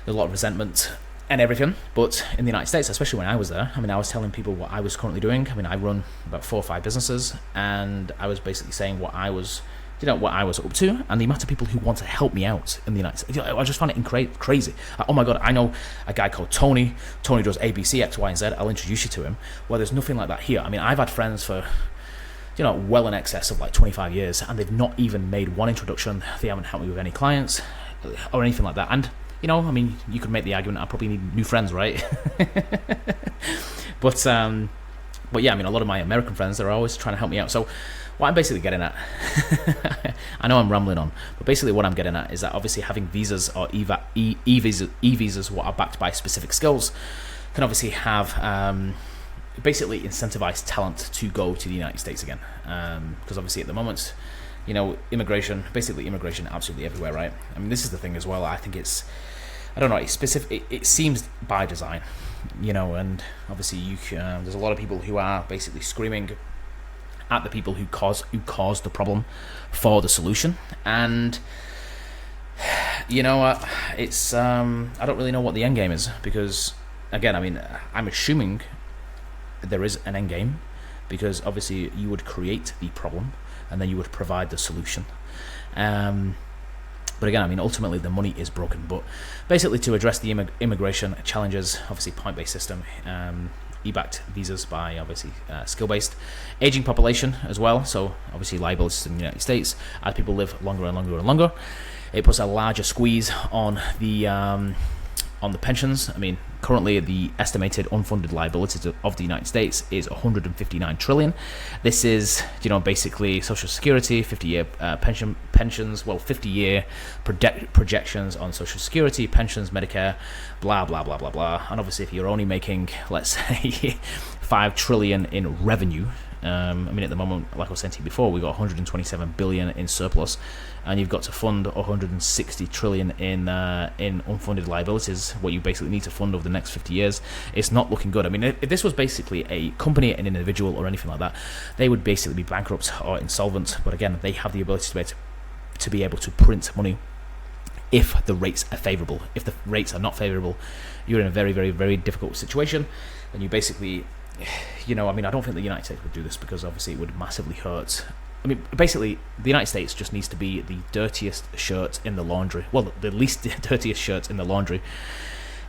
There's a lot of resentment and everything. But in the United States, especially when I was there, I mean, I was telling people what I was currently doing. I mean, I run about 4 or 5 businesses, and I was basically saying what I was up to, and the amount of people who want to help me out in the United States. I just found it crazy. Oh my God, I know a guy called Tony. Tony does ABC, X, Y, and Z. I'll introduce you to him. Well, there's nothing like that here. I mean, I've had friends for, well in excess of like 25 years, and they've not even made one introduction. They haven't helped me with any clients or anything like that. And I mean, you could make the argument I probably need new friends, right? But yeah, I mean, a lot of my American friends, they're always trying to help me out. So what I'm basically getting at, I know I'm rambling on, but basically what I'm getting at is that obviously having visas or e-visas what are backed by specific skills can obviously have basically incentivized talent to go to the United States again. Because obviously at the moment, immigration absolutely everywhere, right? I mean, this is the thing as well. I think it's specific. It seems by design, and obviously there's a lot of people who are basically screaming at the people who caused the problem for the solution. And it's I don't really know what the end game is, because again, I mean, I'm assuming there is an end game, because obviously you would create the problem and then you would provide the solution. But again, I mean, ultimately the money is broken. But basically, to address the immigration challenges, obviously point-based system, e-backed visas by obviously skill-based, aging population as well. So obviously liabilities in the United States, as people live longer and longer and longer, it puts a larger squeeze on the pensions. I mean, currently the estimated unfunded liabilities of the United States is 159 trillion. This is, basically Social Security, 50-year pensions, 50-year projections on Social Security, pensions, Medicare, blah, blah, blah, blah, blah. And obviously if you're only making, let's say, 5 trillion in revenue, I mean, at the moment, like I was saying to you before, we've got 127 billion in surplus, and you've got to fund 160 trillion in unfunded liabilities, what you basically need to fund over the next 50 years. It's not looking good. I mean, if this was basically a company, an individual, or anything like that, they would basically be bankrupt or insolvent. But again, they have the ability to be able to print money if the rates are favorable. If the rates are not favorable, you're in a very, very, very difficult situation, and you basically, I mean, I don't think the United States would do this, because obviously it would massively hurt. I mean, basically, the United States just needs to be the dirtiest shirt in the laundry. Well, the least dirtiest shirt in the laundry,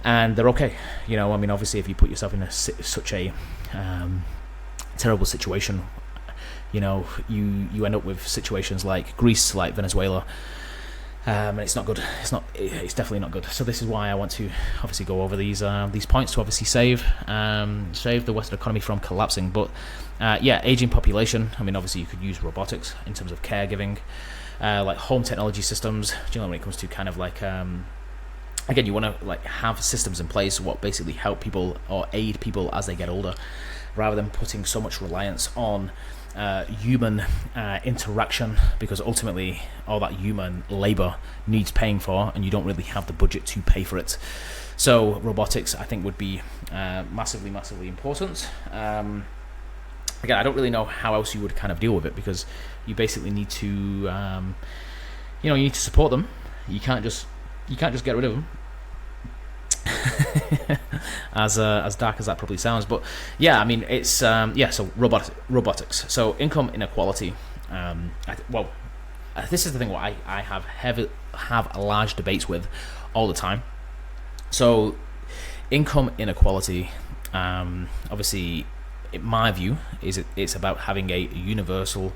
and they're okay. I mean, obviously, if you put yourself in such a terrible situation, you end up with situations like Greece, like Venezuela. And it's not good. It's definitely not good. So this is why I want to obviously go over these points to obviously save the Western economy from collapsing. But aging population. I mean, obviously you could use robotics in terms of caregiving, like home technology systems. When it comes to kind of like again, you want to like have systems in place what basically help people or aid people as they get older, rather than putting so much reliance on human interaction, because ultimately all that human labor needs paying for, and you don't really have the budget to pay for it. So robotics, I think, would be massively important. Again, I don't really know how else you would kind of deal with it, because you basically need to you need to support them. You can't just get rid of them. as dark as that probably sounds, but yeah, I mean, it's so robotics. So income inequality. This is the thing what I have large debates with all the time. So income inequality, obviously, in my view, it's about having a universal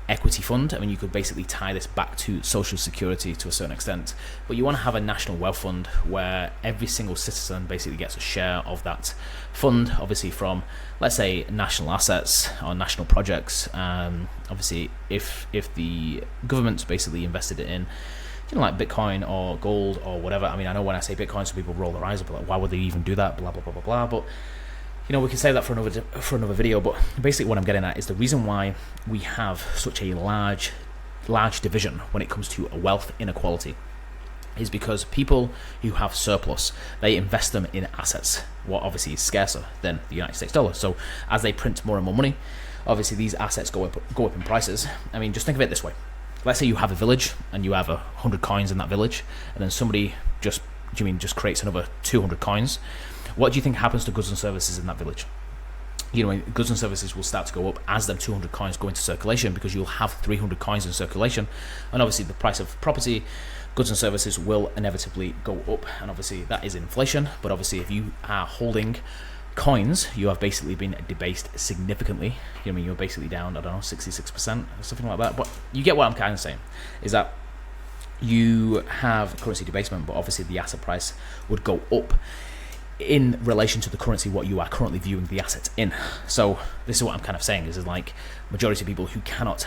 equity fund. I mean, you could basically tie this back to social security to a certain extent, but you want to have a national wealth fund where every single citizen basically gets a share of that fund, obviously from, let's say, national assets or national projects. Obviously, if the government's basically invested it in, like Bitcoin or gold or whatever. I mean, I know when I say Bitcoin, some people roll their eyes up, like, why would they even do that? Blah blah blah blah blah. But we can save that for another video. But basically, what I'm getting at is the reason why we have such a large division when it comes to wealth inequality is because people who have surplus, they invest them in assets, what obviously is scarcer than the United States dollar. So as they print more and more money, obviously these assets go up in prices. I mean, just think of it this way. Let's say you have a village and you have 100 coins in that village, and then somebody just creates another 200 coins. What do you think happens to goods and services in that village? Goods and services will start to go up as them 200 coins go into circulation, because you'll have 300 coins in circulation, and obviously the price of property, goods and services will inevitably go up, and obviously that is inflation. But obviously, if you are holding coins, you have basically been debased significantly. You're basically down, I don't know, 66% or something like that. But you get what I'm kind of saying, is that you have currency debasement, but obviously the asset price would go up in relation to the currency what you are currently viewing the asset in. So this is what I'm kind of saying, is like majority of people who cannot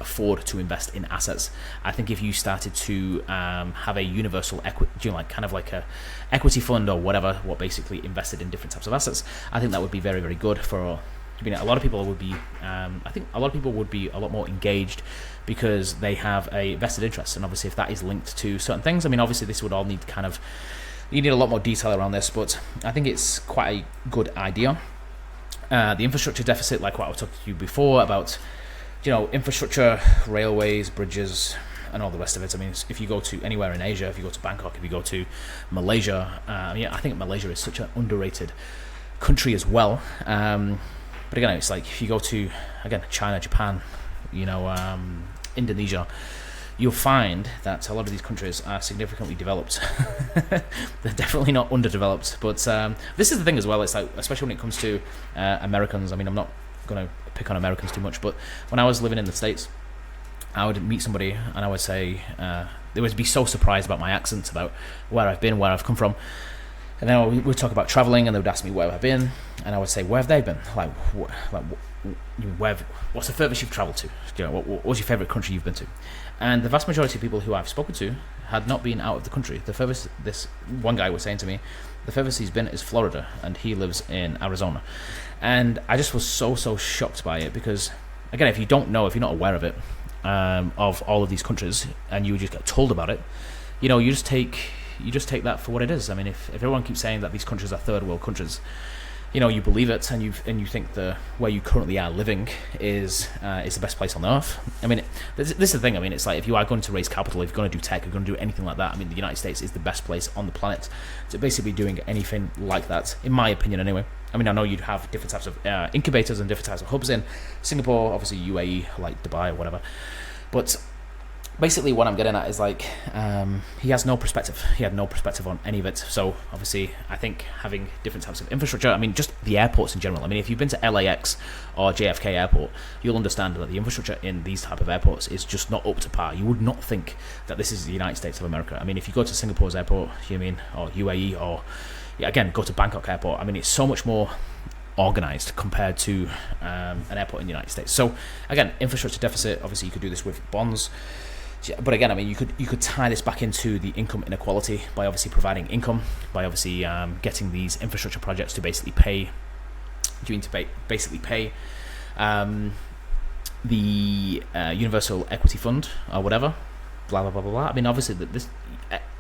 afford to invest in assets. I think if you started to have a universal equity, kind of like a equity fund or whatever, what basically invested in different types of assets, I think that would be very, very good for. A lot of people would be. I think a lot of people would be a lot more engaged because they have a vested interest, and obviously if that is linked to certain things, I mean, obviously this would all need kind of. You need a lot more detail around this, but I think it's quite a good idea. The infrastructure deficit, like what I was talking to you before about, infrastructure, railways, bridges, and all the rest of it. I mean, if you go to anywhere in Asia, if you go to Bangkok, if you go to Malaysia, I think Malaysia is such an underrated country as well. But again, it's like if you go to, China, Japan, Indonesia, you'll find that a lot of these countries are significantly developed. They're definitely not underdeveloped. But this is the thing as well. It's like, especially when it comes to Americans. I mean, I'm not going to pick on Americans too much, but when I was living in the States, I would meet somebody and I would say, they would be so surprised about my accent, about where I've been, where I've come from. And then we would talk about traveling, and they would ask me where I've been, and I would say, where have they been? What's the furthest you've traveled to? What's your favorite country you've been to? And the vast majority of people who I've spoken to had not been out of the country. The furthest, this one guy was saying to me, the furthest he's been is Florida, and he lives in Arizona. And I just was so shocked by it, because again, if you don't know, if you're not aware of it, of all of these countries, and you just get told about it, you just take that for what it is. I mean, if everyone keeps saying that these countries are third world countries, you believe it, and you think where you currently are living is the best place on earth. I mean, this is the thing. I mean, it's like, if you are going to raise capital, if you're going to do tech, if you're going to do anything like that, I mean, the United States is the best place on the planet to basically be doing anything like that, in my opinion, anyway. I mean, I know you'd have different types of incubators and different types of hubs in Singapore, obviously UAE, like Dubai or whatever, but basically what I'm getting at is like, he has no perspective. He had no perspective on any of it. So obviously, I think having different types of infrastructure, I mean, just the airports in general. I mean, if you've been to LAX or JFK airport, you'll understand that the infrastructure in these type of airports is just not up to par. You would not think that this is the United States of America. I mean, if you go to Singapore's airport, or UAE, or again, go to Bangkok airport, I mean, it's so much more organized compared to an airport in the United States. So again, infrastructure deficit, obviously you could do this with bonds. But again, I mean, you could tie this back into the income inequality by obviously providing income, by obviously getting these infrastructure projects to basically pay the universal equity fund or whatever, blah blah blah blah blah. I mean, obviously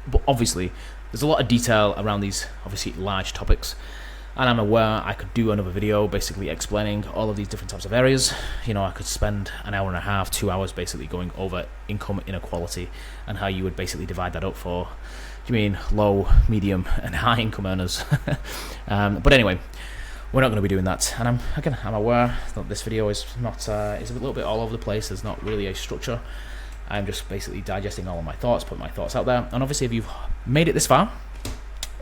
but obviously there's a lot of detail around these obviously large topics. And I'm aware I could do another video basically explaining all of these different types of areas. I could spend an hour and a half, 2 hours basically going over income inequality and how you would basically divide that up for, low, medium, and high income earners. But anyway, we're not going to be doing that. And I'm aware that this video is not, is a little bit all over the place. There's not really a structure. I'm just basically digesting all of my thoughts, putting my thoughts out there. And obviously, if you've made it this far,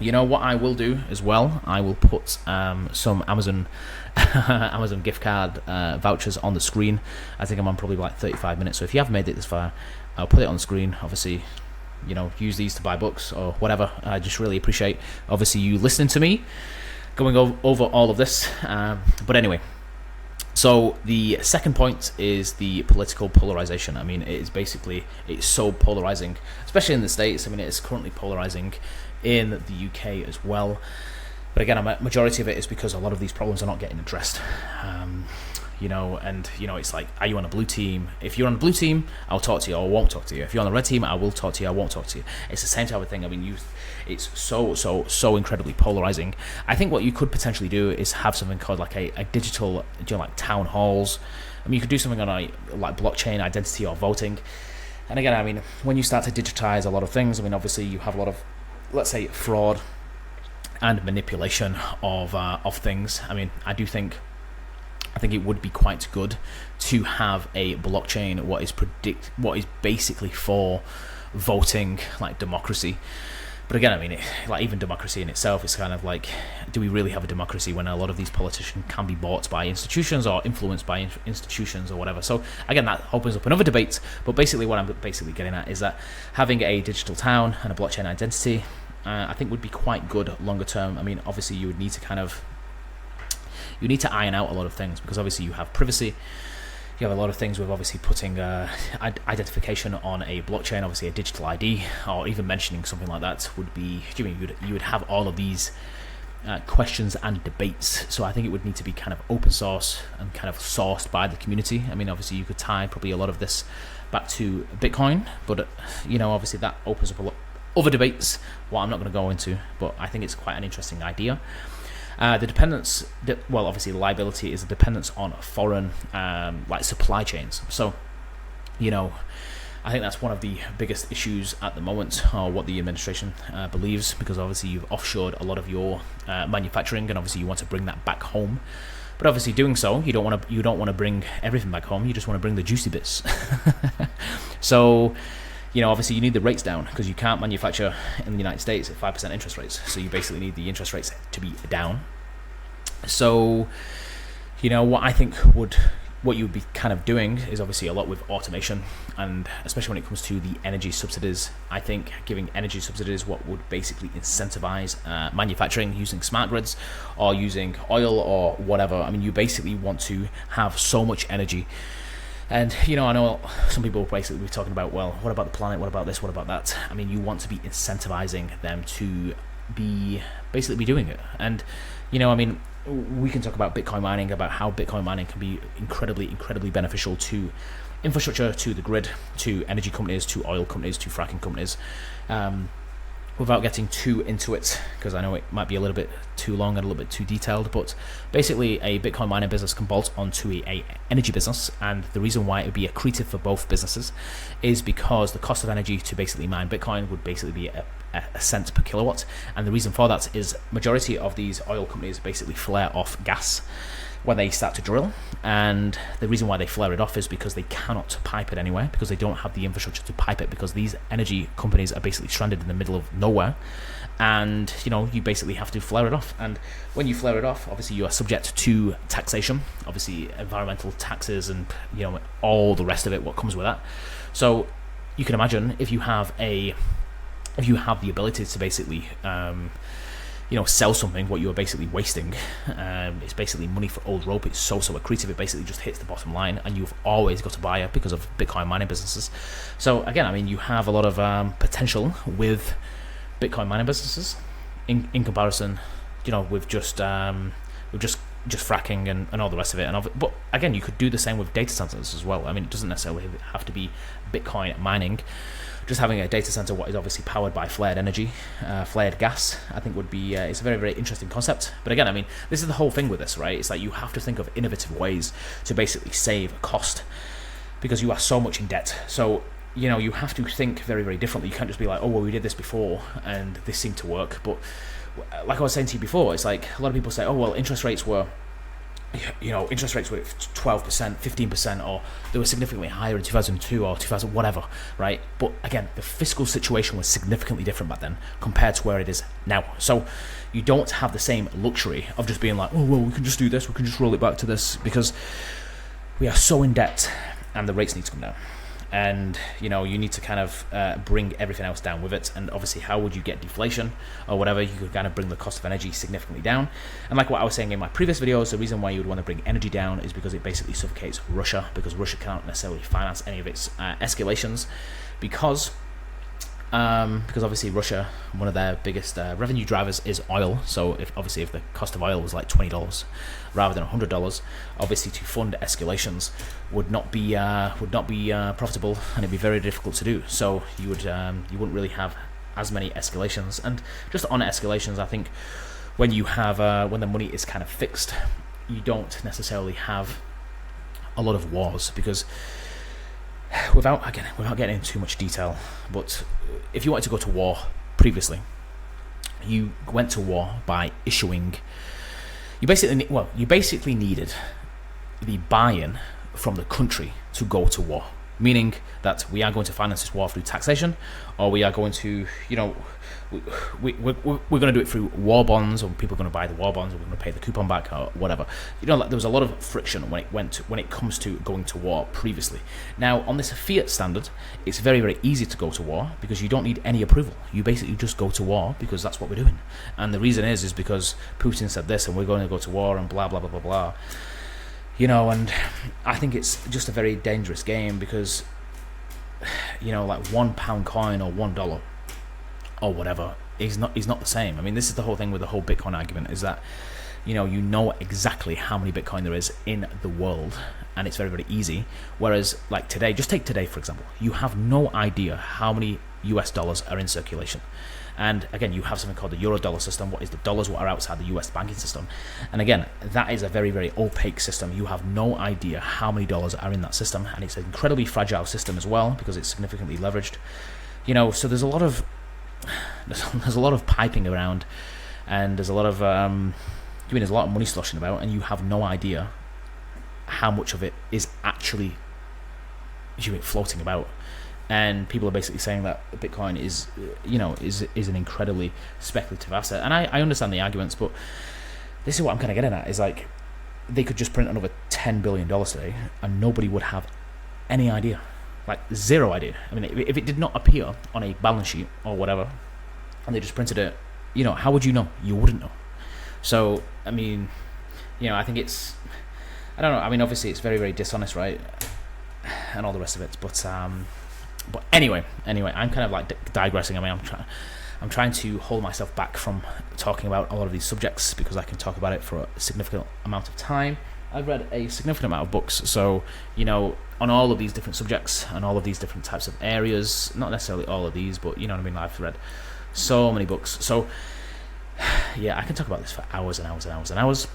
You know what I will do as well? I will put some Amazon Amazon gift card vouchers on the screen. I think I'm on probably like 35 minutes. So if you haven't made it this far, I'll put it on the screen. Obviously, use these to buy books or whatever. I just really appreciate, obviously, you listening to me going over all of this. But anyway, so the second point is the political polarization. I mean, it's so polarizing, especially in the States. I mean, it is currently polarizing in the UK as well. But again, a majority of it is because a lot of these problems are not getting addressed. It's like, are you on a blue team? If you're on a blue team, I'll talk to you or I won't talk to you. If you're on the red team, I will talk to you, I won't talk to you. It's the same type of thing. I mean, it's so incredibly polarizing. I think what you could potentially do is have something called like a digital, like town halls. I mean, you could do something on like blockchain identity or voting. And again, I mean, when you start to digitize a lot of things, I mean, obviously you have a lot of, let's say, fraud and manipulation of things. I mean, I think it would be quite good to have a blockchain what is basically for voting, like democracy. But again, I mean, even democracy in itself is kind of like, do we really have a democracy when a lot of these politicians can be bought by institutions or influenced by institutions or whatever? So again, that opens up another debate. But basically what I'm getting at is that having a digital town and a blockchain identity, I think would be quite good longer term. I mean, obviously you would need to iron out a lot of things, because obviously you have privacy. You have a lot of things with obviously putting identification on a blockchain, obviously a digital ID, or even mentioning something like that would be, you would have all of these questions and debates. So I think it would need to be kind of open source and kind of sourced by the community. I mean, obviously you could tie probably a lot of this back to Bitcoin, but obviously that opens up a lot other debates, what I'm not going to go into, but I think it's quite an interesting idea. The dependence, obviously liability is a dependence on foreign like supply chains. So, I think that's one of the biggest issues at the moment, or what the administration believes, because obviously you've offshored a lot of your manufacturing, and obviously you want to bring that back home. But obviously doing so, you don't want to bring everything back home. You just want to bring the juicy bits. So, obviously you need the rates down, because you can't manufacture in the United States at 5% interest rates. So you basically need the interest rates to be down. So, what you would be kind of doing is obviously a lot with automation, and especially when it comes to the energy subsidies. I think giving energy subsidies what would basically incentivize manufacturing using smart grids or using oil or whatever. I mean, you basically want to have so much energy. And, I know some people basically be talking about, well, what about the planet? What about this? What about that? I mean, you want to be incentivizing them to be doing it. And, we can talk about Bitcoin mining, about how Bitcoin mining can be incredibly, incredibly beneficial to infrastructure, to the grid, to energy companies, to oil companies, to fracking companies. Without getting too into it, because I know it might be a little bit too long and a little bit too detailed, but basically a Bitcoin mining business can bolt onto a energy business, and the reason why it would be accretive for both businesses is because the cost of energy to basically mine Bitcoin would basically be a cent per kilowatt, and the reason for that is majority of these oil companies basically flare off gas when they start to drill, and the reason why they flare it off is because they cannot pipe it anywhere, because they don't have the infrastructure to pipe it, because these energy companies are basically stranded in the middle of nowhere, and you basically have to flare it off. And when you flare it off, obviously you are subject to taxation, obviously environmental taxes, and all the rest of it, what comes with that. So you can imagine if you have the ability to basically sell something, what you're basically wasting, it's basically money for old rope. It's so accretive, it basically just hits the bottom line, and you've always got a buyer because of Bitcoin mining businesses. So again, I mean, you have a lot of potential with Bitcoin mining businesses in comparison, with just fracking and all the rest of it. But again, you could do the same with data centers as well. I mean, it doesn't necessarily have to be Bitcoin mining. Just having a data center what is obviously powered by flared energy, flared gas, I think would be it's a very, very interesting concept. But again, I mean, this is the whole thing with this, right? It's like you have to think of innovative ways to basically save cost, because you are so much in debt. So you have to think very, very differently. You can't just be like, oh well, we did this before and this seemed to work. But like I was saying to you before, it's like a lot of people say, oh well, interest rates were interest rates were 12%, 15%, or they were significantly higher in 2002 or 2000, whatever, right? But again, the fiscal situation was significantly different back then compared to where it is now. So you don't have the same luxury of just being like, oh, well, we can just do this, we can just roll it back to this, because we are so in debt and the rates need to come down. And you need to kind of bring everything else down with it. And obviously, how would you get deflation or whatever? You could kind of bring the cost of energy significantly down. And like what I was saying in my previous videos, the reason why you would want to bring energy down is because it basically suffocates Russia, because Russia cannot necessarily finance any of its escalations, because obviously Russia, one of their biggest revenue drivers is oil. So if the cost of oil was like $20 rather than $100, obviously to fund escalations would not be profitable, and it'd be very difficult to do. So you wouldn't really have as many escalations. And just on escalations, I think when you have when the money is kind of fixed, you don't necessarily have a lot of wars, because without getting into too much detail, but if you wanted to go to war previously, you went to war by issuing. You basically needed the buy-in from the country to go to war, meaning that we are going to finance this war through taxation, or we are going to, we're going to do it through war bonds, or people are going to buy the war bonds, or we're going to pay the coupon back, or whatever. There was a lot of friction when it comes to going to war previously. Now, on this fiat standard, it's very, very easy to go to war because you don't need any approval. You basically just go to war because that's what we're doing. And the reason is because Putin said this, and we're going to go to war, and blah, blah, blah, blah, blah. And I think it's just a very dangerous game, because, like £1 coin or $1 or whatever is not the same. I mean, this is the whole thing with the whole Bitcoin argument, is that, you know exactly how many Bitcoin there is in the world, and it's very, very easy. Whereas, like today, just take today, for example, you have no idea how many US dollars are in circulation. And again, you have something called the euro dollar system. What is the dollars? What are outside the US banking system? And again, that is a very, very opaque system. You have no idea how many dollars are in that system, and it's an incredibly fragile system as well, because it's significantly leveraged. So there's a lot of piping around, and there's a lot of there's a lot of money sloshing about, and you have no idea how much of it is actually floating about. And people are basically saying that Bitcoin is an incredibly speculative asset. And I understand the arguments, but this is what I'm kind of getting at, is like, they could just print another $10 billion today and nobody would have any idea, like zero idea. I mean, if it did not appear on a balance sheet or whatever, and they just printed it, how would you know? You wouldn't know. So, I mean, I think it's, I don't know. I mean, obviously it's very, very dishonest, right? And all the rest of it. But anyway, I'm kind of like digressing. I mean, I'm trying to hold myself back from talking about a lot of these subjects, because I can talk about it for a significant amount of time. I've read a significant amount of books, so, on all of these different subjects and all of these different types of areas, not necessarily all of these, but I've read so many books. So, yeah, I can talk about this for hours and hours and hours and hours.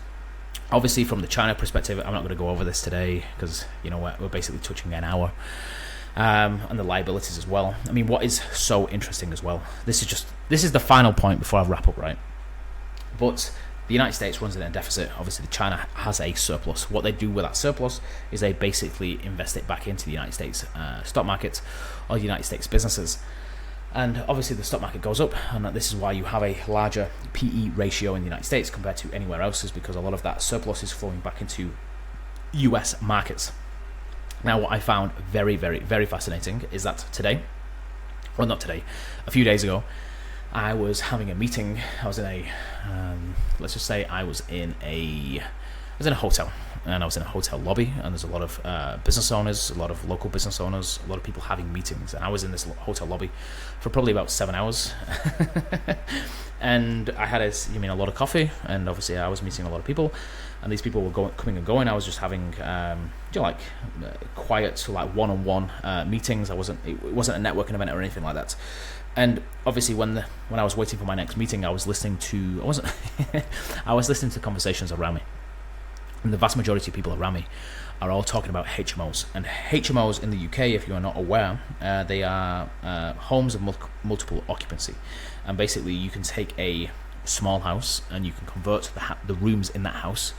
Obviously, from the China perspective, I'm not going to go over this today, because, we're basically touching an hour. And the liabilities as well. I mean, what is so interesting as well, this is the final point before I wrap up, right? But the United States runs in a deficit. Obviously, China has a surplus. What they do with that surplus is they basically invest it back into the United States stock market or the United States businesses. And obviously the stock market goes up, and this is why you have a larger PE ratio in the United States compared to anywhere else, is because a lot of that surplus is flowing back into US markets. Now, what I found very, very, very fascinating is that a few days ago, I was having a meeting. I was in a, let's just say I was in a hotel, and I was in a hotel lobby, and there's a lot of business owners, a lot of local business owners, a lot of people having meetings, and I was in this hotel lobby for probably about 7 hours, and I had a lot of coffee, and obviously I was meeting a lot of people, and these people were coming and going. I was just having quiet, one-on-one meetings. It wasn't a networking event or anything like that. And obviously, when I was waiting for my next meeting, I was listening to conversations around me, and the vast majority of people around me are all talking about HMOs. And HMOs in the UK, if you are not aware, they are homes of multiple occupancy, and basically you can take a small house and you can convert the rooms in that house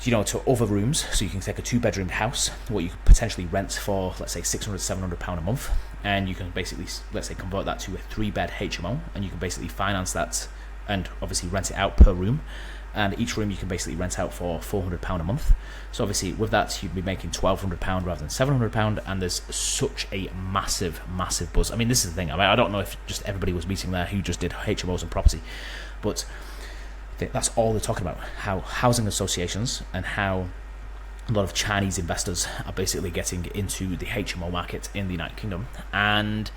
to other rooms. So you can take a 2-bedroom house, what you could potentially rent for, let's say, £600-700 a month, and you can basically, let's say, convert that to a 3-bed HMO, and you can basically finance that and obviously rent it out per room. And each room you can basically rent out for £400 a month. So obviously with that you'd be making £1,200 rather than £700, and there's such a massive buzz. I mean, this is the thing. I don't know if just everybody was meeting there who just did HMOs and property, but that's all they're talking about. How housing associations and how a lot of Chinese investors are basically getting into the HMO market in the United Kingdom. And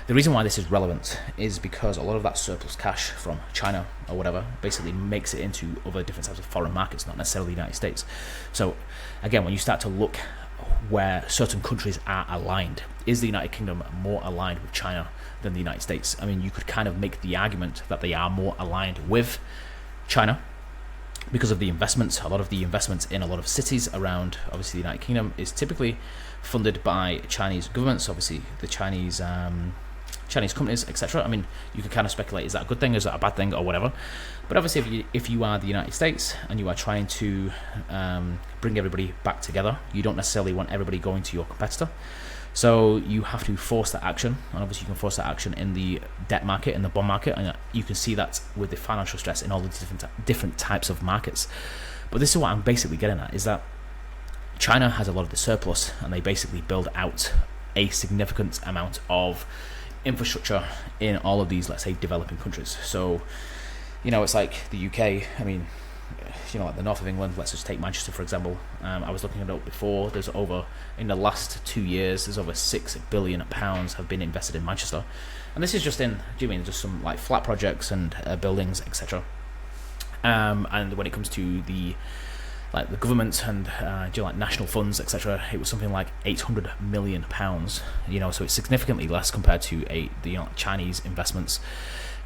the reason why this is relevant is because a lot of that surplus cash from China or whatever basically makes it into other different types of foreign markets, not necessarily the United States. So again, when you start to look where certain countries are aligned, is the United Kingdom more aligned with China than the United States? I mean, you could kind of make the argument that they are more aligned with China because of the investments. A lot of the investments in a lot of cities around, obviously, the United Kingdom is typically funded by Chinese governments, obviously the Chinese companies, etc. I mean, you can kind of speculate, is that a good thing, is that a bad thing, or whatever. But obviously, if you are the United States and you are trying to bring everybody back together, you don't necessarily want everybody going to your competitor. So you have to force that action, and obviously you can force that action in the debt market, in the bond market, and you can see that with the financial stress in all the different types of markets. But this is what I'm basically getting at, is that China has a lot of the surplus, and they basically build out a significant amount of infrastructure in all of these, let's say, developing countries. So, it's like the UK. I mean, like the north of England, let's just take Manchester, for example. I was looking it up before. In the last 2 years, there's over £6 billion have been invested in Manchester. And this is just just some like flat projects and buildings, etc. And when it comes to the government and like national funds, etc., it was something like £800 million. So it's significantly less compared to the Chinese investments.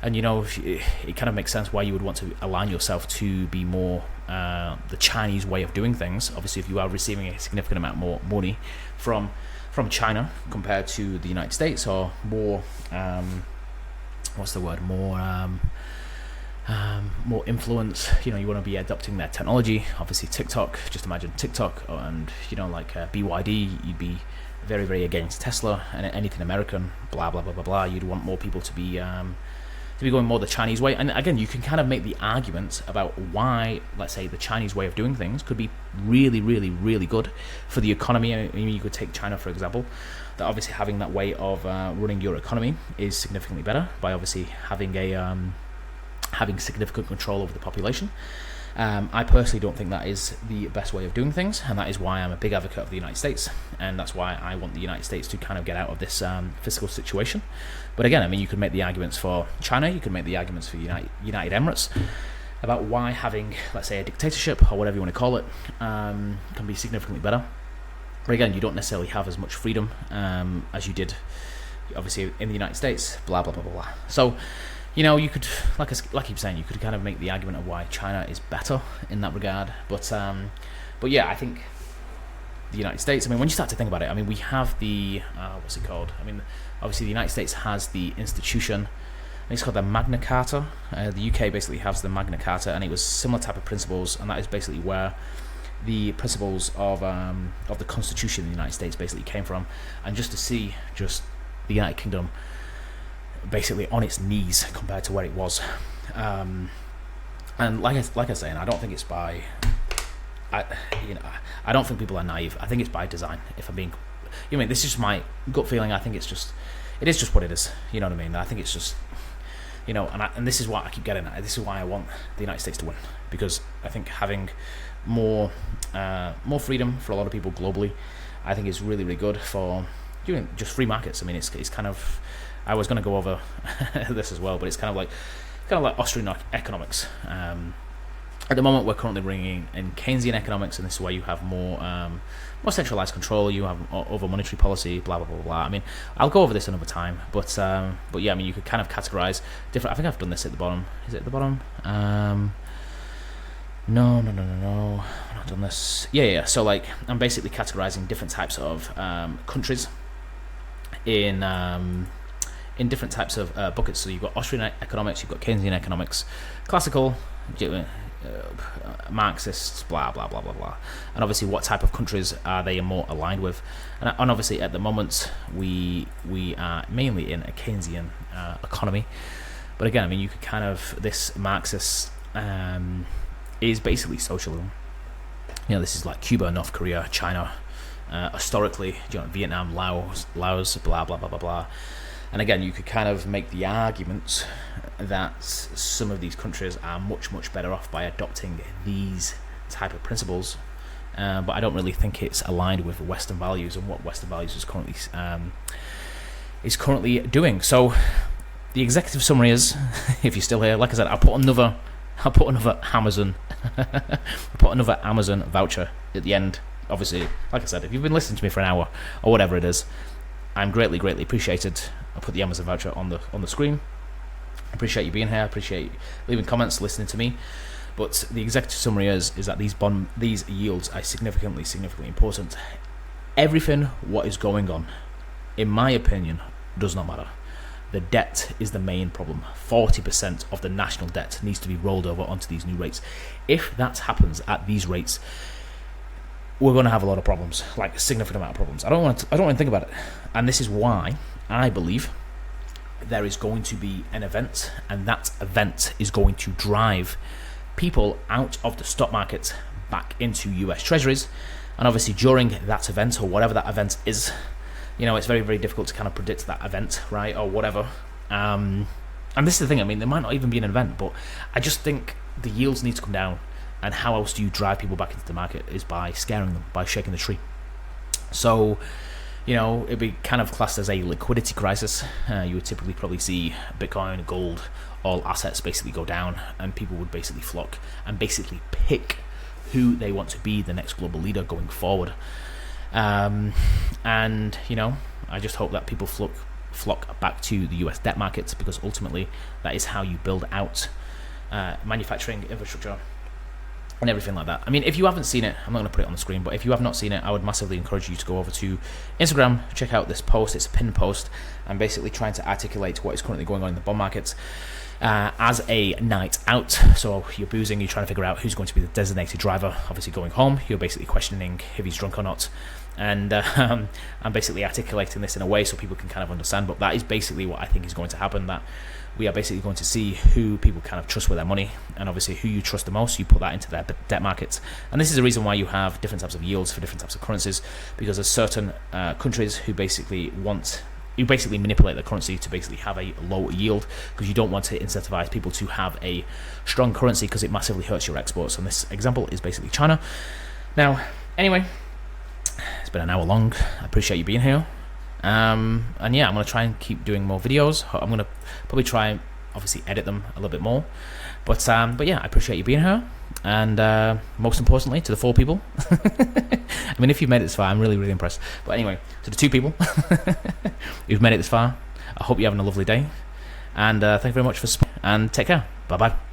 And it kind of makes sense why you would want to align yourself to be more the Chinese way of doing things. Obviously, if you are receiving a significant amount more money from China compared to the United States, or more more influence, you want to be adopting their technology. Obviously TikTok, just imagine TikTok, and BYD, you'd be very, very against Tesla and anything American, blah blah blah blah blah. You'd want more people to be going more the Chinese way. And again, you can kind of make the argument about why, let's say, the Chinese way of doing things could be really, really, really good for the economy. I mean, you could take China, for example, that obviously having that way of running your economy is significantly better by obviously having significant control over the population. I personally don't think that is the best way of doing things, and that is why I'm a big advocate of the United States, and that's why I want the United States to kind of get out of this fiscal situation. But again, I mean, you could make the arguments for China, you could make the arguments for United Emirates about why having, let's say, a dictatorship, or whatever you want to call it, can be significantly better. But again, you don't necessarily have as much freedom as you did, obviously, in the United States, blah, blah, blah, blah, blah. So, you could, like I keep saying, you could kind of make the argument of why China is better in that regard. But yeah, I think the United States, I mean, when you start to think about it, I mean, we have the, what's it called? I mean, obviously the United States has the institution, I think it's called the Magna Carta. The UK basically has the Magna Carta, and it was similar type of principles, and that is basically where the principles of the Constitution in the United States basically came from. And just to see just the United Kingdom basically on its knees compared to where it was, and like I say, and I don't think it's by, I don't think people are naive. I think it's by design. If I'm being, this is just my gut feeling. I think it is just what it is. You know what I mean? I think it's just, and this is what I keep getting at. This is why I want the United States to win, because I think having more freedom for a lot of people globally, I think is really, really good for just free markets. I mean, it's kind of, I was going to go over this as well, but it's kind of like Austrian economics. At the moment, we're currently bringing in Keynesian economics, and this is where you have more centralized control. You have over monetary policy, blah blah blah blah. I mean, I'll go over this another time, but yeah, I mean, you could kind of categorize different. I think I've done this at the bottom. Is it at the bottom? No. I've not done this. Yeah. So like, I'm basically categorizing different types of countries in different types of buckets. So you've got Austrian economics, you've got Keynesian economics, classical, Marxists, blah blah blah blah blah. And obviously, what type of countries are they more aligned with? And obviously, at the moment, we are mainly in a Keynesian economy. But again, I mean, you could kind of, this Marxist is basically socialism. You know, this is like Cuba, North Korea, China, historically, you know, Vietnam, Laos, blah blah blah blah blah. And again, you could kind of make the argument that some of these countries are much better off by adopting these type of principles, but I don't really think it's aligned with Western values and what Western values is currently doing. So the executive summary is, if you're still here, like I said, I'll put another Amazon Amazon voucher at the end. Obviously, like I said, if you've been listening to me for an hour or whatever it is, I'm greatly appreciated. I'll put the Amazon voucher on the screen. I appreciate you being here. I appreciate leaving comments, listening to me. But the executive summary is that these yields are significantly important. Everything what is going on, in my opinion, does not matter. The debt is the main problem. 40% of the national debt needs to be rolled over onto these new rates. If that happens at these rates, we're going to have a lot of problems, like a significant amount of problems. I don't want to think about it. And this is why I believe there is going to be an event, and that event is going to drive people out of the stock market back into US Treasuries. And obviously during that event, or whatever that event is, you know, it's very difficult to kind of predict that event, right, or whatever. And this is the thing, I mean, there might not even be an event, but I just think the yields need to come down. And how else do you drive people back into the market is by scaring them, by shaking the tree. So, you know, it'd be kind of classed as a liquidity crisis. You would typically probably see Bitcoin, gold, all assets basically go down, and people would basically flock and basically pick who they want to be the next global leader going forward. And, you know, I just hope that people flock back to the US debt markets, because ultimately that is how you build out manufacturing infrastructure and everything like that. I mean, if you haven't seen it, I'm not going to put it on the screen, but if you have not seen it, I would massively encourage you to go over to Instagram, check out this post. It's a pinned post. I'm basically trying to articulate what is currently going on in the bond markets as a night out. So you're boozing, you're trying to figure out who's going to be the designated driver. Obviously going home, you're basically questioning if he's drunk or not. And I'm basically articulating this in a way so people can kind of understand, but that is basically what I think is going to happen, that we are basically going to see who people kind of trust with their money, and obviously who you trust the most, you put that into their debt markets. And this is the reason why you have different types of yields for different types of currencies, because there's certain countries who basically manipulate the currency to basically have a low yield, because you don't want to incentivize people to have a strong currency, because it massively hurts your exports. And this example is basically China. Now, anyway, it's been an hour long. I appreciate you being here. And yeah, I'm going to try and keep doing more videos. I'm going to probably try and obviously edit them a little bit more. But yeah, I appreciate you being here. And most importantly, to the 4 people. I mean, if you've made it this far, I'm really impressed. But anyway, to the 2 people who've made it this far, I hope you're having a lovely day. And thank you very much for support. And take care. Bye-bye.